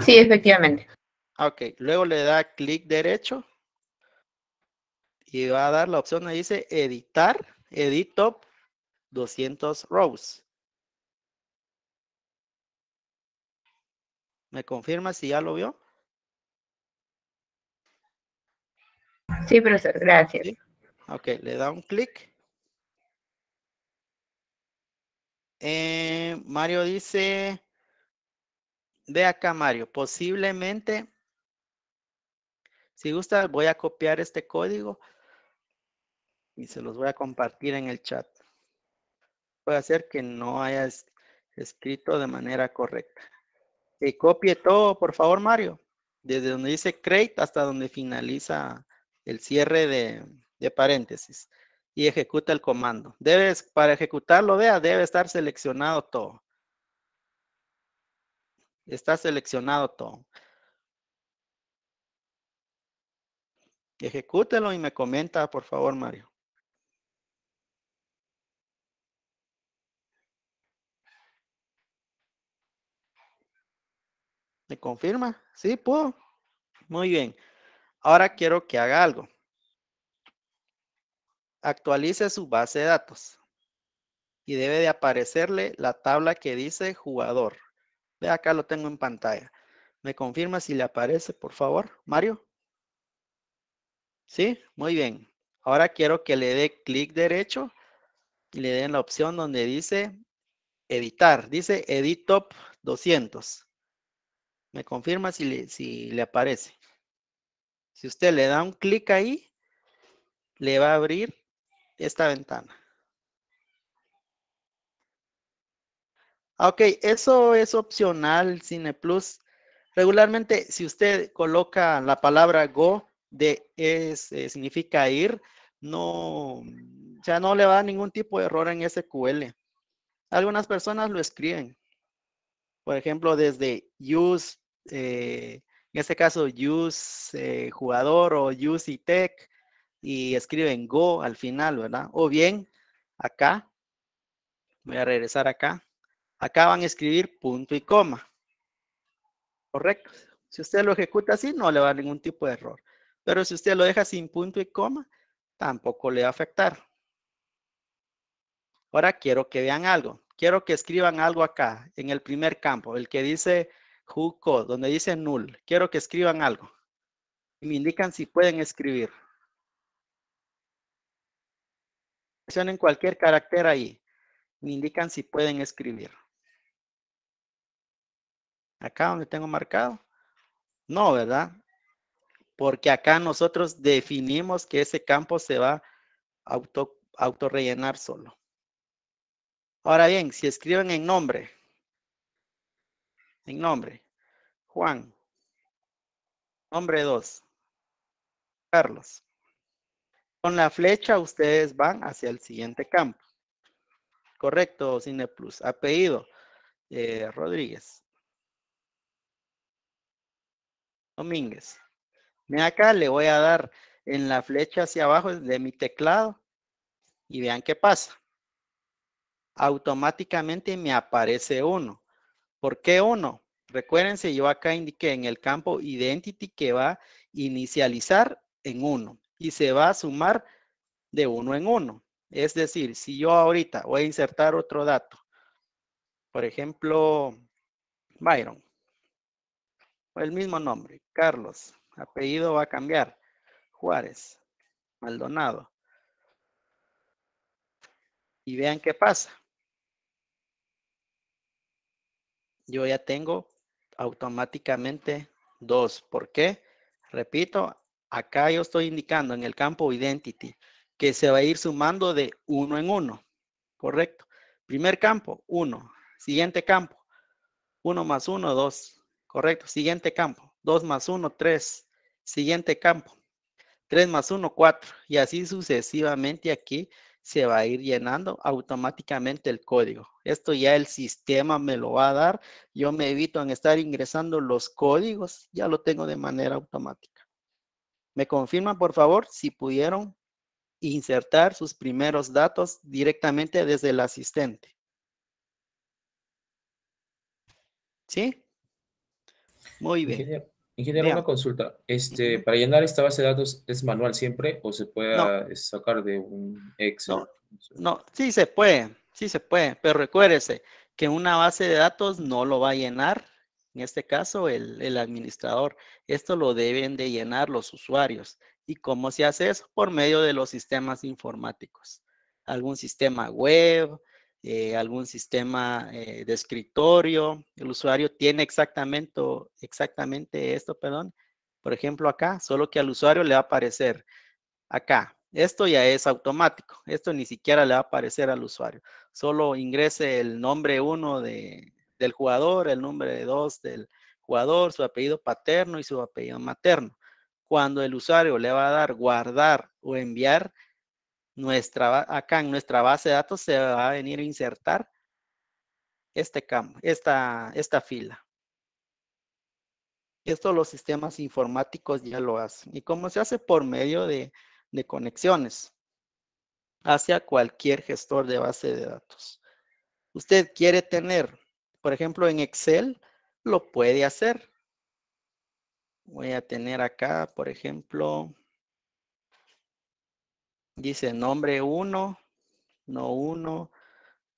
Sí, efectivamente. Ok, luego le da clic derecho y va a dar la opción donde dice editar, edit top 200 rows. ¿Me confirma si ya lo vio? Sí, profesor, gracias. ¿Sí? Ok, le da un clic. Mario dice, ve acá Mario, posiblemente, si gusta voy a copiar este código y se los voy a compartir en el chat. Puede ser que no haya escrito de manera correcta. Que copie todo, por favor, Mario. Desde donde dice create hasta donde finaliza el cierre de paréntesis. Y ejecuta el comando. Para ejecutarlo, vea, debe estar seleccionado todo. Está seleccionado todo. Ejecútelo y me comenta, por favor, Mario. ¿Me confirma? Sí, puedo. Muy bien. Ahora quiero que haga algo. Actualice su base de datos. Y debe de aparecerle la tabla que dice jugador. Ve acá lo tengo en pantalla. ¿Me confirma si le aparece, por favor, Mario? Sí, muy bien. Ahora quiero que le dé clic derecho y le den la opción donde dice editar. Dice edit top 200. ¿Me confirma si le aparece? Si usted le da un clic ahí, le va a abrir esta ventana. Ok, eso es opcional, CinePlus. Regularmente, si usted coloca la palabra go, significa ir, no, o sea, no le va a dar ningún tipo de error en SQL. Algunas personas lo escriben. Por ejemplo, desde use, en este caso, use jugador o use ITEC y escriben go al final, ¿verdad? O bien, acá, voy a regresar acá. Acá van a escribir punto y coma. Correcto. Si usted lo ejecuta así, no le va a dar ningún tipo de error. Pero si usted lo deja sin punto y coma, tampoco le va a afectar. Ahora quiero que vean algo. Quiero que escriban algo acá, en el primer campo, el que dice who code, donde dice null. Quiero que escriban algo. Y me indican si pueden escribir. Presionen cualquier carácter ahí. Me indican si pueden escribir. Acá donde tengo marcado. No, ¿verdad? Porque acá nosotros definimos que ese campo se va a auto rellenar solo. Ahora bien, si escriben en nombre, Juan, nombre 2, Carlos. Con la flecha ustedes van hacia el siguiente campo. Correcto, Cine Plus. Apellido, Rodríguez. Domínguez. Mira acá, le voy a dar en la flecha hacia abajo de mi teclado y vean qué pasa. Automáticamente me aparece 1. ¿Por qué 1? Recuérdense, yo acá indiqué en el campo Identity que va a inicializar en 1 y se va a sumar de 1 en 1. Es decir, si yo ahorita voy a insertar otro dato, por ejemplo, Byron, o el mismo nombre, Carlos, apellido va a cambiar, Juárez, Maldonado. Y vean qué pasa. Yo ya tengo automáticamente 2. ¿Por qué? Repito, acá yo estoy indicando en el campo Identity que se va a ir sumando de 1 en 1. Correcto. Primer campo, 1. Siguiente campo, 1 más 1, 2. Correcto. Siguiente campo, 2 más 1, 3. Siguiente campo, 3 más 1, 4. Y así sucesivamente aquí se va a ir llenando automáticamente el código. Esto ya el sistema me lo va a dar. Yo me evito en estar ingresando los códigos. Ya lo tengo de manera automática. ¿Me confirman, por favor, si pudieron insertar sus primeros datos directamente desde el asistente? ¿Sí? Muy bien. Ingeniero, una Vean. consulta. Para llenar esta base de datos, ¿es manual siempre o se No, puede sacar de un Excel? no, sí se puede, pero recuérdese que una base de datos no lo va a llenar, en este caso el administrador. Esto lo deben de llenar los usuarios. ¿Y cómo se hace eso? Por medio de los sistemas informáticos. Algún sistema web, algún sistema de escritorio. El usuario tiene exactamente esto, perdón. Por ejemplo, acá, solo que al usuario le va a aparecer acá. Esto ya es automático. Esto ni siquiera le va a aparecer al usuario. Solo ingrese el nombre 1 del jugador, el nombre 2 del jugador, su apellido paterno y su apellido materno. Cuando el usuario le va a dar guardar o enviar, acá en nuestra base de datos se va a venir a insertar este campo, esta fila. Esto los sistemas informáticos ya lo hacen. ¿Y cómo se hace? Por medio de conexiones hacia cualquier gestor de base de datos. Usted quiere tener, por ejemplo, en Excel, lo puede hacer. Voy a tener acá, por ejemplo, dice nombre 1, no 1,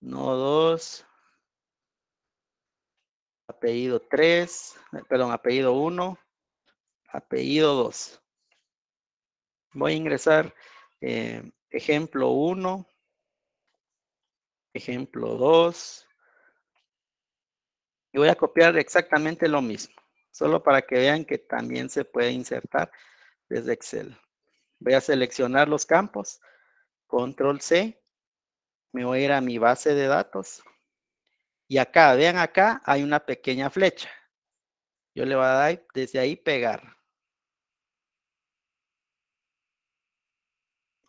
no 2, apellido 3, perdón, apellido 1, apellido 2. Voy a ingresar ejemplo 1, ejemplo 2, y voy a copiar exactamente lo mismo, solo para que vean que también se puede insertar desde Excel. Voy a seleccionar los campos, control C, me voy a ir a mi base de datos y acá, vean acá, hay una pequeña flecha. Yo le voy a dar desde ahí pegar.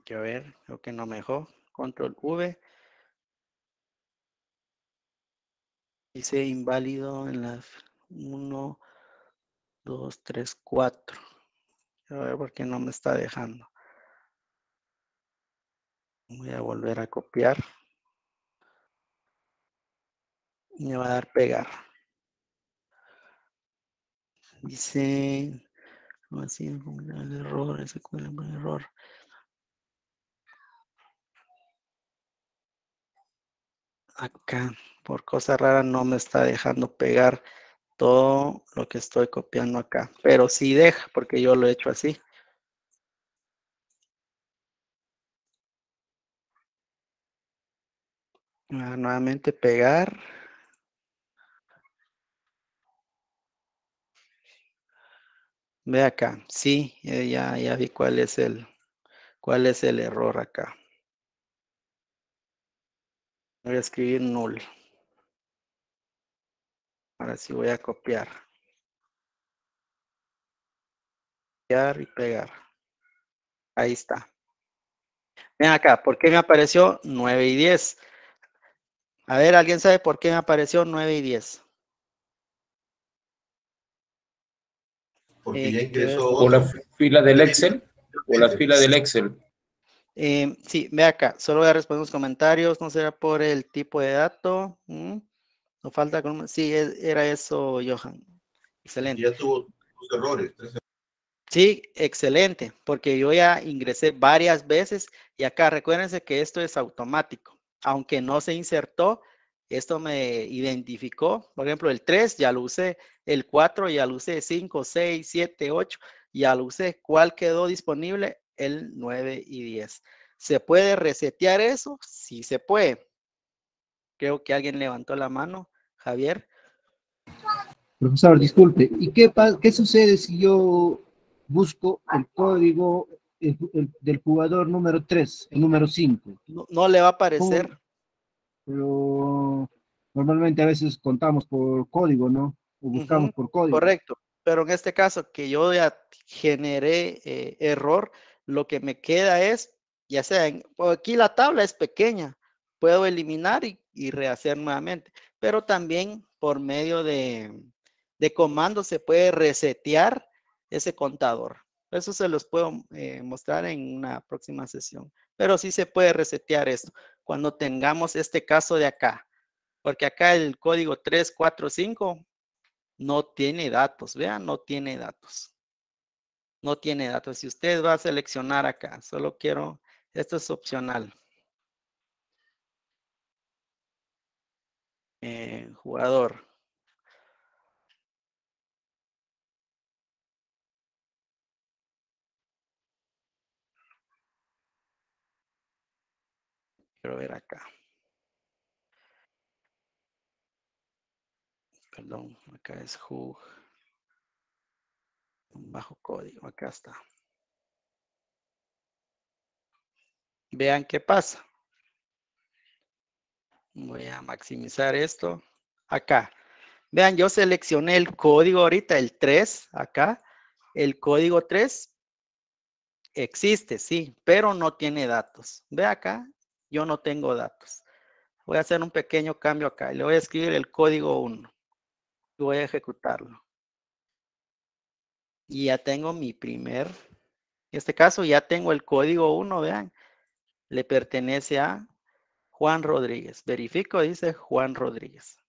Quiero ver, creo que no me dejó. Control V. Dice inválido en las 1, 2, 3, 4. A ver por qué no me está dejando. Voy a volver a copiar. Y me va a dar pegar. Dice, no así, el error, ese fue el error. Acá, por cosa rara, no me está dejando pegar todo lo que estoy copiando acá. Pero sí deja, porque yo lo he hecho así. Nuevamente pegar. Ve acá, sí, ya vi cuál es el error acá. Voy a escribir null. Ahora sí voy a copiar. Copiar y pegar. Ahí está. Ven acá, ¿por qué me apareció 9 y 10? A ver, ¿alguien sabe por qué me apareció 9 y 10? Porque ya ingresó O la otro. fila del Excel. O la fila del Excel. Sí, ve acá, solo voy a responder los comentarios, no será por el tipo de dato. No falta, sí, era eso, Johan. Excelente. Ya tuvo 2 errores. 3 errores. Sí, excelente, porque yo ya ingresé varias veces y acá recuérdense que esto es automático. Aunque no se insertó, esto me identificó. Por ejemplo, el 3 ya lo usé, el 4 ya lo usé, 5, 6, 7, 8 ya lo usé. ¿Cuál quedó disponible? El 9 y 10. ¿Se puede resetear eso? Sí se puede. Creo que alguien levantó la mano. Javier. Profesor, disculpe, ¿y qué sucede si yo busco el código del jugador número 3, el número 5? No le va a aparecer. Pero normalmente a veces contamos por código, ¿no? O buscamos por código. Correcto, pero en este caso que yo ya generé error, lo que me queda es, ya sea, aquí la tabla es pequeña, puedo eliminar y rehacer nuevamente, pero también por medio de comandos se puede resetear ese contador. Eso se los puedo mostrar en una próxima sesión, pero sí se puede resetear esto cuando tengamos este caso de acá, porque acá el código 345 no tiene datos, vean, no tiene datos. No tiene datos. Si usted va a seleccionar acá, solo quiero, esto es opcional. Jugador. Quiero ver acá. Perdón, acá es who. Bajo código, acá está. Vean qué pasa. Voy a maximizar esto. Acá. Vean, yo seleccioné el código ahorita, el 3, acá. El código 3 existe, sí, pero no tiene datos. Ve acá, yo no tengo datos. Voy a hacer un pequeño cambio acá. Le voy a escribir el código 1. Y voy a ejecutarlo. Y ya tengo mi primer. En este caso ya tengo el código 1, vean. Le pertenece a Juan Rodríguez. Verifico, dice Juan Rodríguez.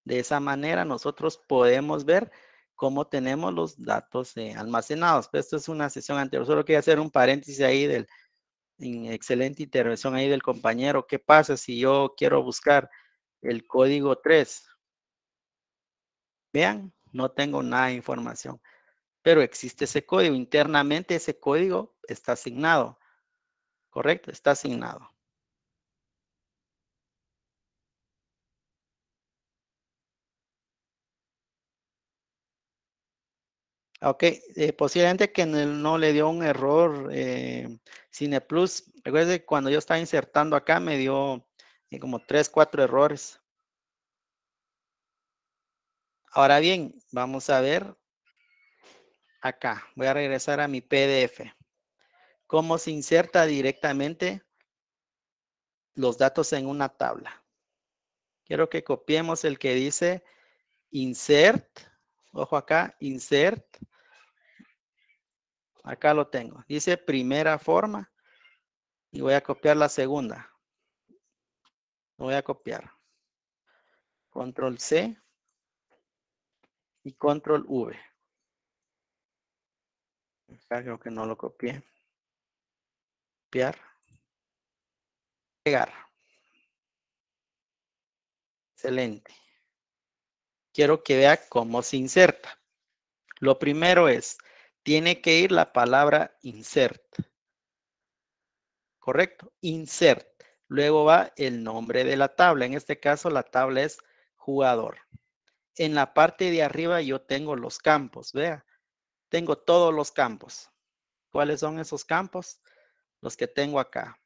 De esa manera nosotros podemos ver cómo tenemos los datos almacenados. Esto es una sesión anterior. Solo quería hacer un paréntesis ahí excelente intervención ahí del compañero. ¿Qué pasa si yo quiero buscar el código 3? Vean, no tengo nada de información, pero existe ese código. Internamente ese código está asignado, ¿correcto? Está asignado. Ok, posiblemente que no le dio un error CinePlus. Recuerde que cuando yo estaba insertando acá me dio como 3, 4 errores. Ahora bien, vamos a ver acá. Voy a regresar a mi PDF. ¿Cómo se inserta directamente los datos en una tabla? Quiero que copiemos el que dice insert. Ojo acá, insert. Acá lo tengo. Dice primera forma. Y voy a copiar la segunda. Lo voy a copiar. Control C y Control V. Acá creo que no lo copié. Copiar. Pegar. Excelente. Quiero que vea cómo se inserta. Lo primero es, tiene que ir la palabra insert. ¿Correcto? Insert. Luego va el nombre de la tabla. En este caso, la tabla es jugador. En la parte de arriba yo tengo los campos. Vea, tengo todos los campos. ¿Cuáles son esos campos? Los que tengo acá.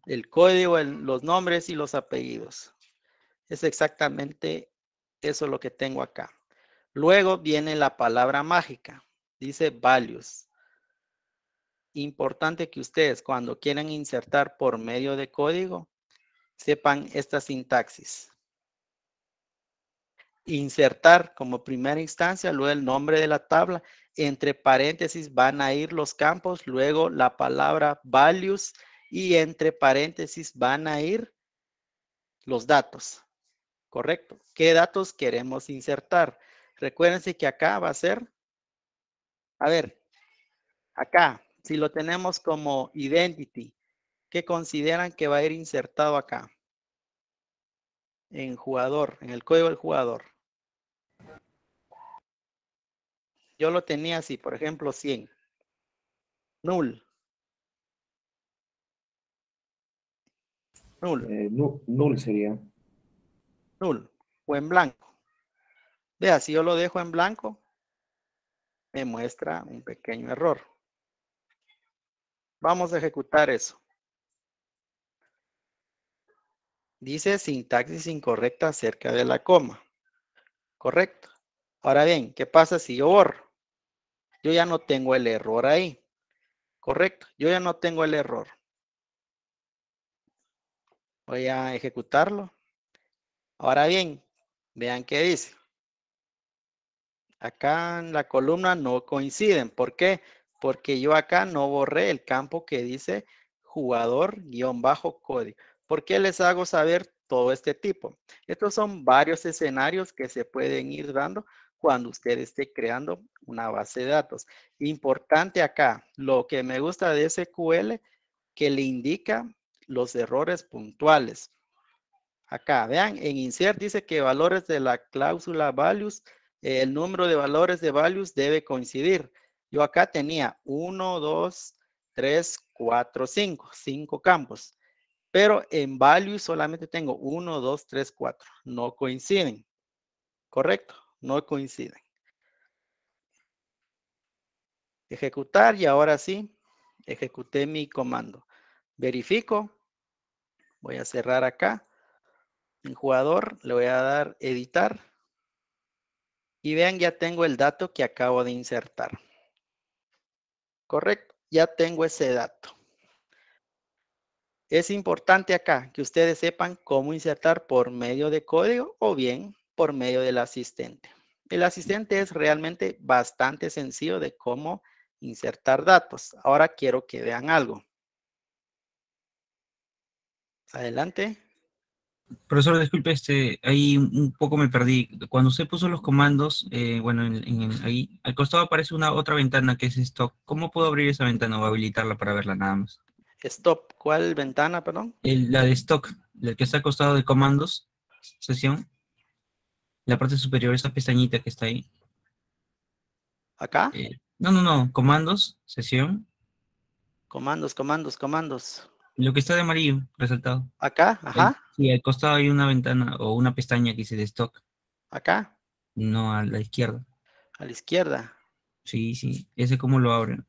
El código, los nombres y los apellidos. Es exactamente eso lo que tengo acá. Luego viene la palabra mágica. Dice values. Importante que ustedes cuando quieran insertar por medio de código, sepan esta sintaxis. Insertar como primera instancia, luego el nombre de la tabla, entre paréntesis van a ir los campos, luego la palabra values y entre paréntesis van a ir los datos. ¿Correcto? ¿Qué datos queremos insertar? Recuérdense que acá va a ser, a ver, acá, si lo tenemos como identity, ¿qué consideran que va a ir insertado acá? En jugador, en el código del jugador. Yo lo tenía así, por ejemplo, 100. Null. Null. Null sería. Null. O en blanco. Vea, si yo lo dejo en blanco, me muestra un pequeño error. Vamos a ejecutar eso. Dice sintaxis incorrecta acerca de la coma. Correcto. Ahora bien, ¿qué pasa si yo borro? Yo ya no tengo el error ahí. Correcto. Yo ya no tengo el error. Voy a ejecutarlo. Ahora bien, vean qué dice. Acá en la columna no coinciden. ¿Por qué? Porque yo acá no borré el campo que dice jugador-código. ¿Por qué les hago saber todo este tipo? Estos son varios escenarios que se pueden ir dando cuando usted esté creando una base de datos. Importante acá, lo que me gusta de SQL, que le indica los errores puntuales. Acá, vean, en insert dice que valores de la cláusula values, el número de valores de values debe coincidir. Yo acá tenía 1, 2, 3, 4, 5, 5 campos. Pero en values solamente tengo 1, 2, 3, 4. No coinciden. ¿Correcto? No coinciden. Ejecutar y ahora sí, ejecuté mi comando. Verifico. Voy a cerrar acá. En jugador le voy a dar editar. Y vean, ya tengo el dato que acabo de insertar. Correcto, ya tengo ese dato. Es importante acá que ustedes sepan cómo insertar por medio de código o bien por medio del asistente. El asistente es realmente bastante sencillo de cómo insertar datos. Ahora quiero que vean algo. Adelante. Profesor, disculpe, ahí un poco me perdí. Cuando usted puso los comandos, bueno, ahí al costado aparece una otra ventana que es stock. ¿Cómo puedo abrir esa ventana o habilitarla para verla nada más? Stop. ¿Cuál ventana, perdón? La de stock, la que está al costado de comandos, sesión. La parte superior, esa pestañita que está ahí. ¿Acá? No, comandos, sesión. Comandos, comandos, comandos. Lo que está de amarillo, resaltado. ¿Acá? Ajá. Sí, al costado hay una ventana o una pestaña que dice de stock. ¿Acá? No, a la izquierda. A la izquierda. Sí, ese cómo lo abren.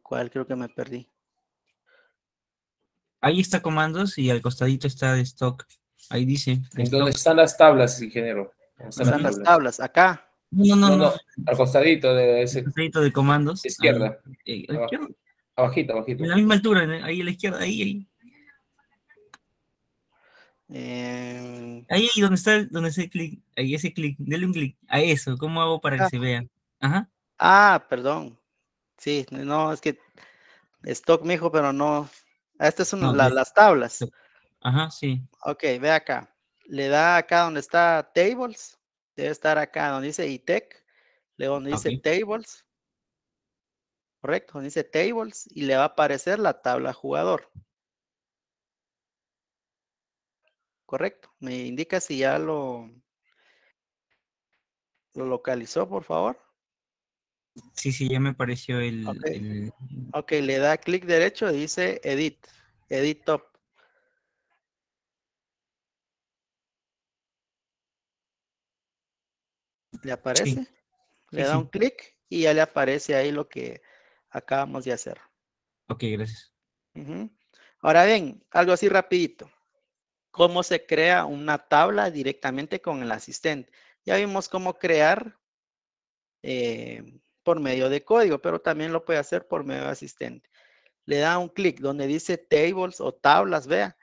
¿Cuál? Creo que me perdí. Ahí está comandos y al costadito está de stock. Ahí dice. ¿En dónde están las tablas, ingeniero? ¿Dónde Están las tablas. Acá. No. Al costadito de Al ese. costadito de comandos. Izquierda. Ahí, a la izquierda. Abajito. En la misma altura, ahí a la izquierda, ahí. Ahí donde está, donde ese clic, ahí ese clic, dale un clic. A eso, ¿cómo hago para que se vea? Ajá. Ah, perdón. Sí, no, es que stock me dijo, pero no. Estas son No, las tablas. Ajá, sí. Ok, ve acá. Le da acá donde está tables. Debe estar acá donde dice ITEC. Luego donde dice Ok. tables. Correcto, donde dice tables y le va a aparecer la tabla jugador. Correcto. Me indica si ya lo localizó, por favor. Sí, sí, ya me apareció Ok. el... Ok, le da clic derecho y dice edit. Edit top. ¿Le aparece? Sí, Le sí, da un sí. clic y ya le aparece ahí lo que acabamos de hacer. Ok, gracias. Ujú. Ahora bien, algo así rapidito. ¿Cómo se crea una tabla directamente con el asistente? Ya vimos cómo crear por medio de código, pero también lo puede hacer por medio de asistente. Le da un clic donde dice tables o tablas, vea.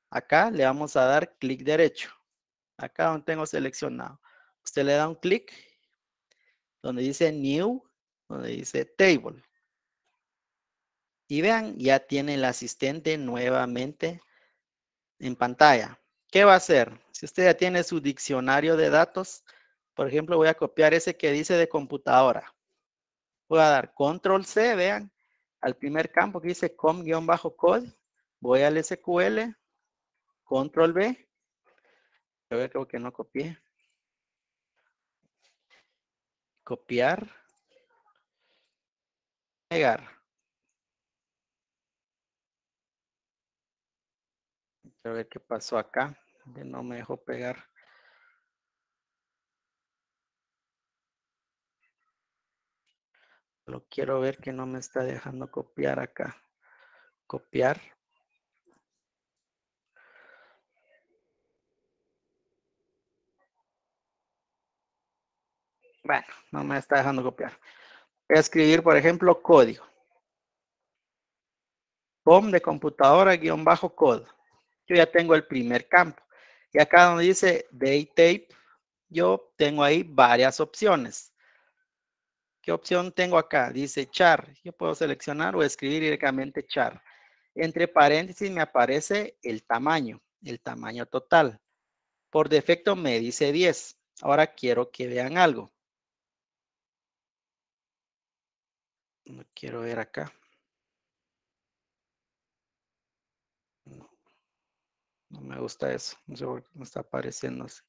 Acá le vamos a dar clic derecho. Acá donde tengo seleccionado. Usted le da un clic donde dice new, donde dice table. Y vean, ya tiene el asistente nuevamente en pantalla. ¿Qué va a hacer? Si usted ya tiene su diccionario de datos, por ejemplo, voy a copiar ese que dice de computadora. Voy a dar control C, vean, al primer campo que dice com-code. Voy al SQL, control B. A ver, creo que no copié. Copiar. Pegar. A ver qué pasó acá. Que no me dejó pegar. Lo quiero ver que no me está dejando copiar acá. Copiar. Bueno, no me está dejando copiar. Voy a escribir, por ejemplo, código. Com de computadora _code. Yo ya tengo el primer campo. Y acá donde dice date tape, yo tengo ahí varias opciones. ¿Qué opción tengo acá? Dice char. Yo puedo seleccionar o escribir directamente char. Entre paréntesis me aparece el tamaño total. Por defecto me dice 10. Ahora quiero que vean algo. No quiero ver acá. No, no me gusta eso. No sé por qué me está apareciendo así.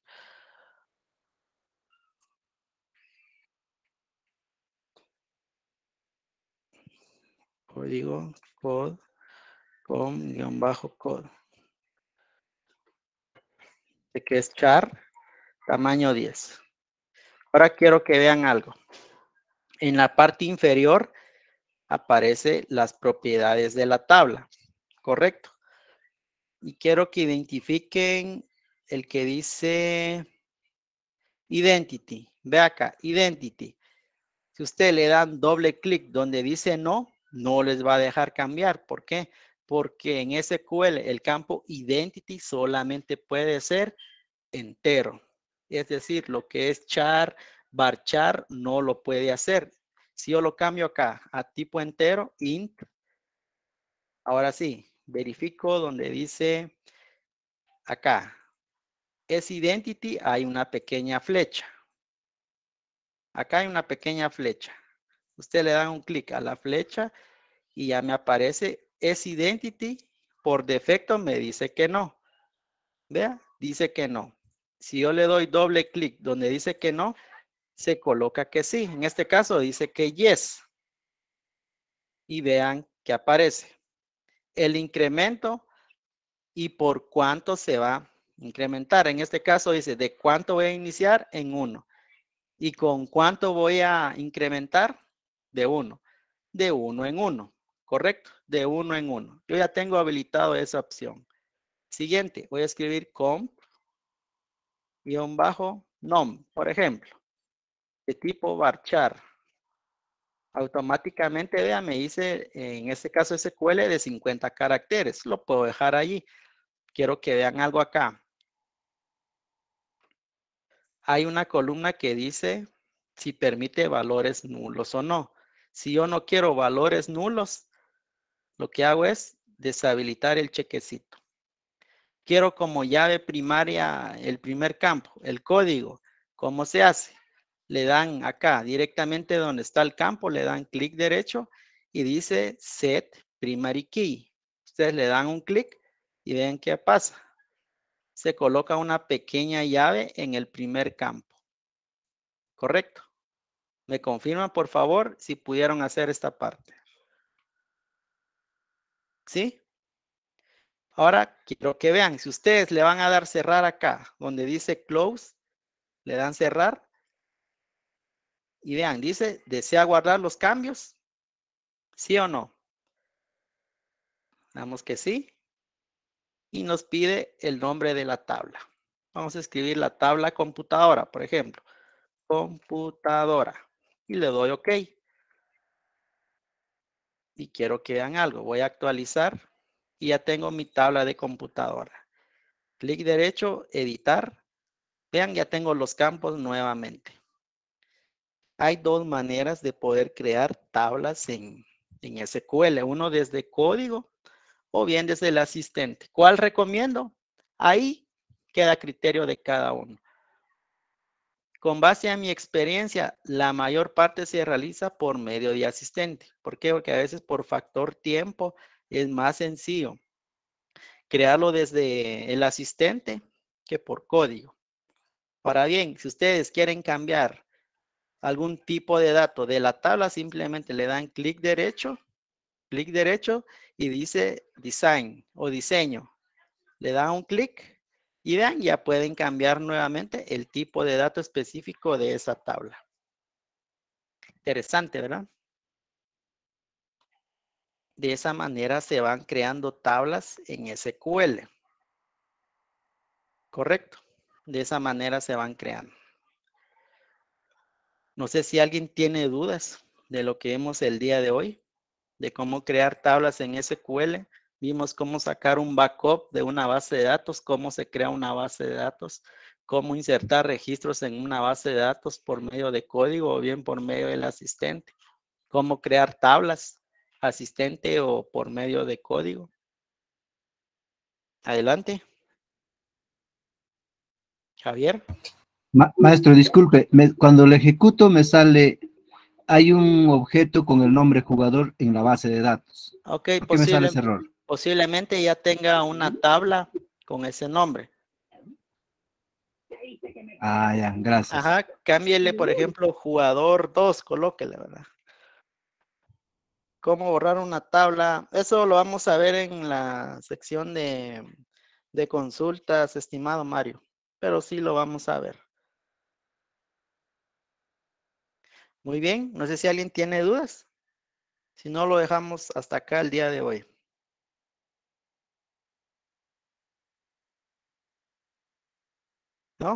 Código, code, com-code. De que es char, tamaño 10. Ahora quiero que vean algo. En la parte inferior aparece las propiedades de la tabla, ¿correcto? Y quiero que identifiquen el que dice identity. Ve acá, identity. Si usted le dan doble clic donde dice no, no les va a dejar cambiar. ¿Por qué? Porque en SQL el campo identity solamente puede ser entero. Es decir, lo que es char, varchar, no lo puede hacer. Si yo lo cambio acá a tipo entero, int, ahora sí, verifico donde dice acá, es identity, hay una pequeña flecha. Acá hay una pequeña flecha. Usted le da un clic a la flecha y ya me aparece es identity. Por defecto me dice que no. Vea, dice que no. Si yo le doy doble clic donde dice que no, se coloca que sí. En este caso dice que yes. Y vean que aparece el incremento y por cuánto se va a incrementar. En este caso dice de cuánto voy a iniciar en 1. ¿Y con cuánto voy a incrementar? De 1. De 1 en 1. ¿Correcto? De 1 en 1. Yo ya tengo habilitado esa opción. Siguiente, voy a escribir comp-nom, por ejemplo, de tipo varchar. Automáticamente, vea, me dice, en este caso SQL de 50 caracteres. Lo puedo dejar allí. Quiero que vean algo acá. Hay una columna que dice si permite valores nulos o no. Si yo no quiero valores nulos, lo que hago es deshabilitar el chequecito. Quiero como llave primaria el primer campo, el código. ¿Cómo se hace? le dan acá directamente donde está el campo, le dan clic derecho y dice Set Primary Key. Ustedes le dan un clic y ven qué pasa. Se coloca una pequeña llave en el primer campo. ¿Correcto? ¿Me confirman, por favor, si pudieron hacer esta parte? ¿Sí? Ahora quiero que vean, si ustedes le van a dar cerrar acá, donde dice Close, le dan cerrar. Y vean, dice, ¿desea guardar los cambios? ¿Sí o no? Damos que sí. Y nos pide el nombre de la tabla. Vamos a escribir la tabla computadora, por ejemplo. Computadora. Y le doy OK. Y quiero que vean algo. Voy a actualizar. Y ya tengo mi tabla de computadora. Clic derecho, editar. Vean, ya tengo los campos nuevamente. Hay dos maneras de poder crear tablas en SQL. Uno desde código o bien desde el asistente. ¿Cuál recomiendo? Ahí queda a criterio de cada uno. Con base a mi experiencia, la mayor parte se realiza por medio de asistente. ¿Por qué? Porque a veces por factor tiempo es más sencillo crearlo desde el asistente que por código. Ahora bien, si ustedes quieren cambiar algún tipo de dato de la tabla, simplemente le dan clic derecho y dice Design o Diseño. Le dan un clic y vean, ya pueden cambiar nuevamente el tipo de dato específico de esa tabla. Interesante, ¿verdad? De esa manera se van creando tablas en SQL. Correcto. De esa manera se van creando. No sé si alguien tiene dudas de lo que vemos el día de hoy, de cómo crear tablas en SQL. Vimos cómo sacar un backup de una base de datos, cómo se crea una base de datos, cómo insertar registros en una base de datos por medio de código o bien por medio del asistente, cómo crear tablas, asistente o por medio de código. Adelante. Javier. Maestro, disculpe, cuando lo ejecuto me sale, hay un objeto con el nombre jugador en la base de datos. Ok, ¿Por qué me sale ese error? posiblemente ya tenga una tabla con ese nombre. Ah, ya, gracias. Ajá, cámbiele, por ejemplo, jugador 2, colóquele, ¿verdad? ¿Cómo borrar una tabla? Eso lo vamos a ver en la sección de consultas, estimado Mario. Pero sí lo vamos a ver. Muy bien, no sé si alguien tiene dudas. Si no, lo dejamos hasta acá el día de hoy.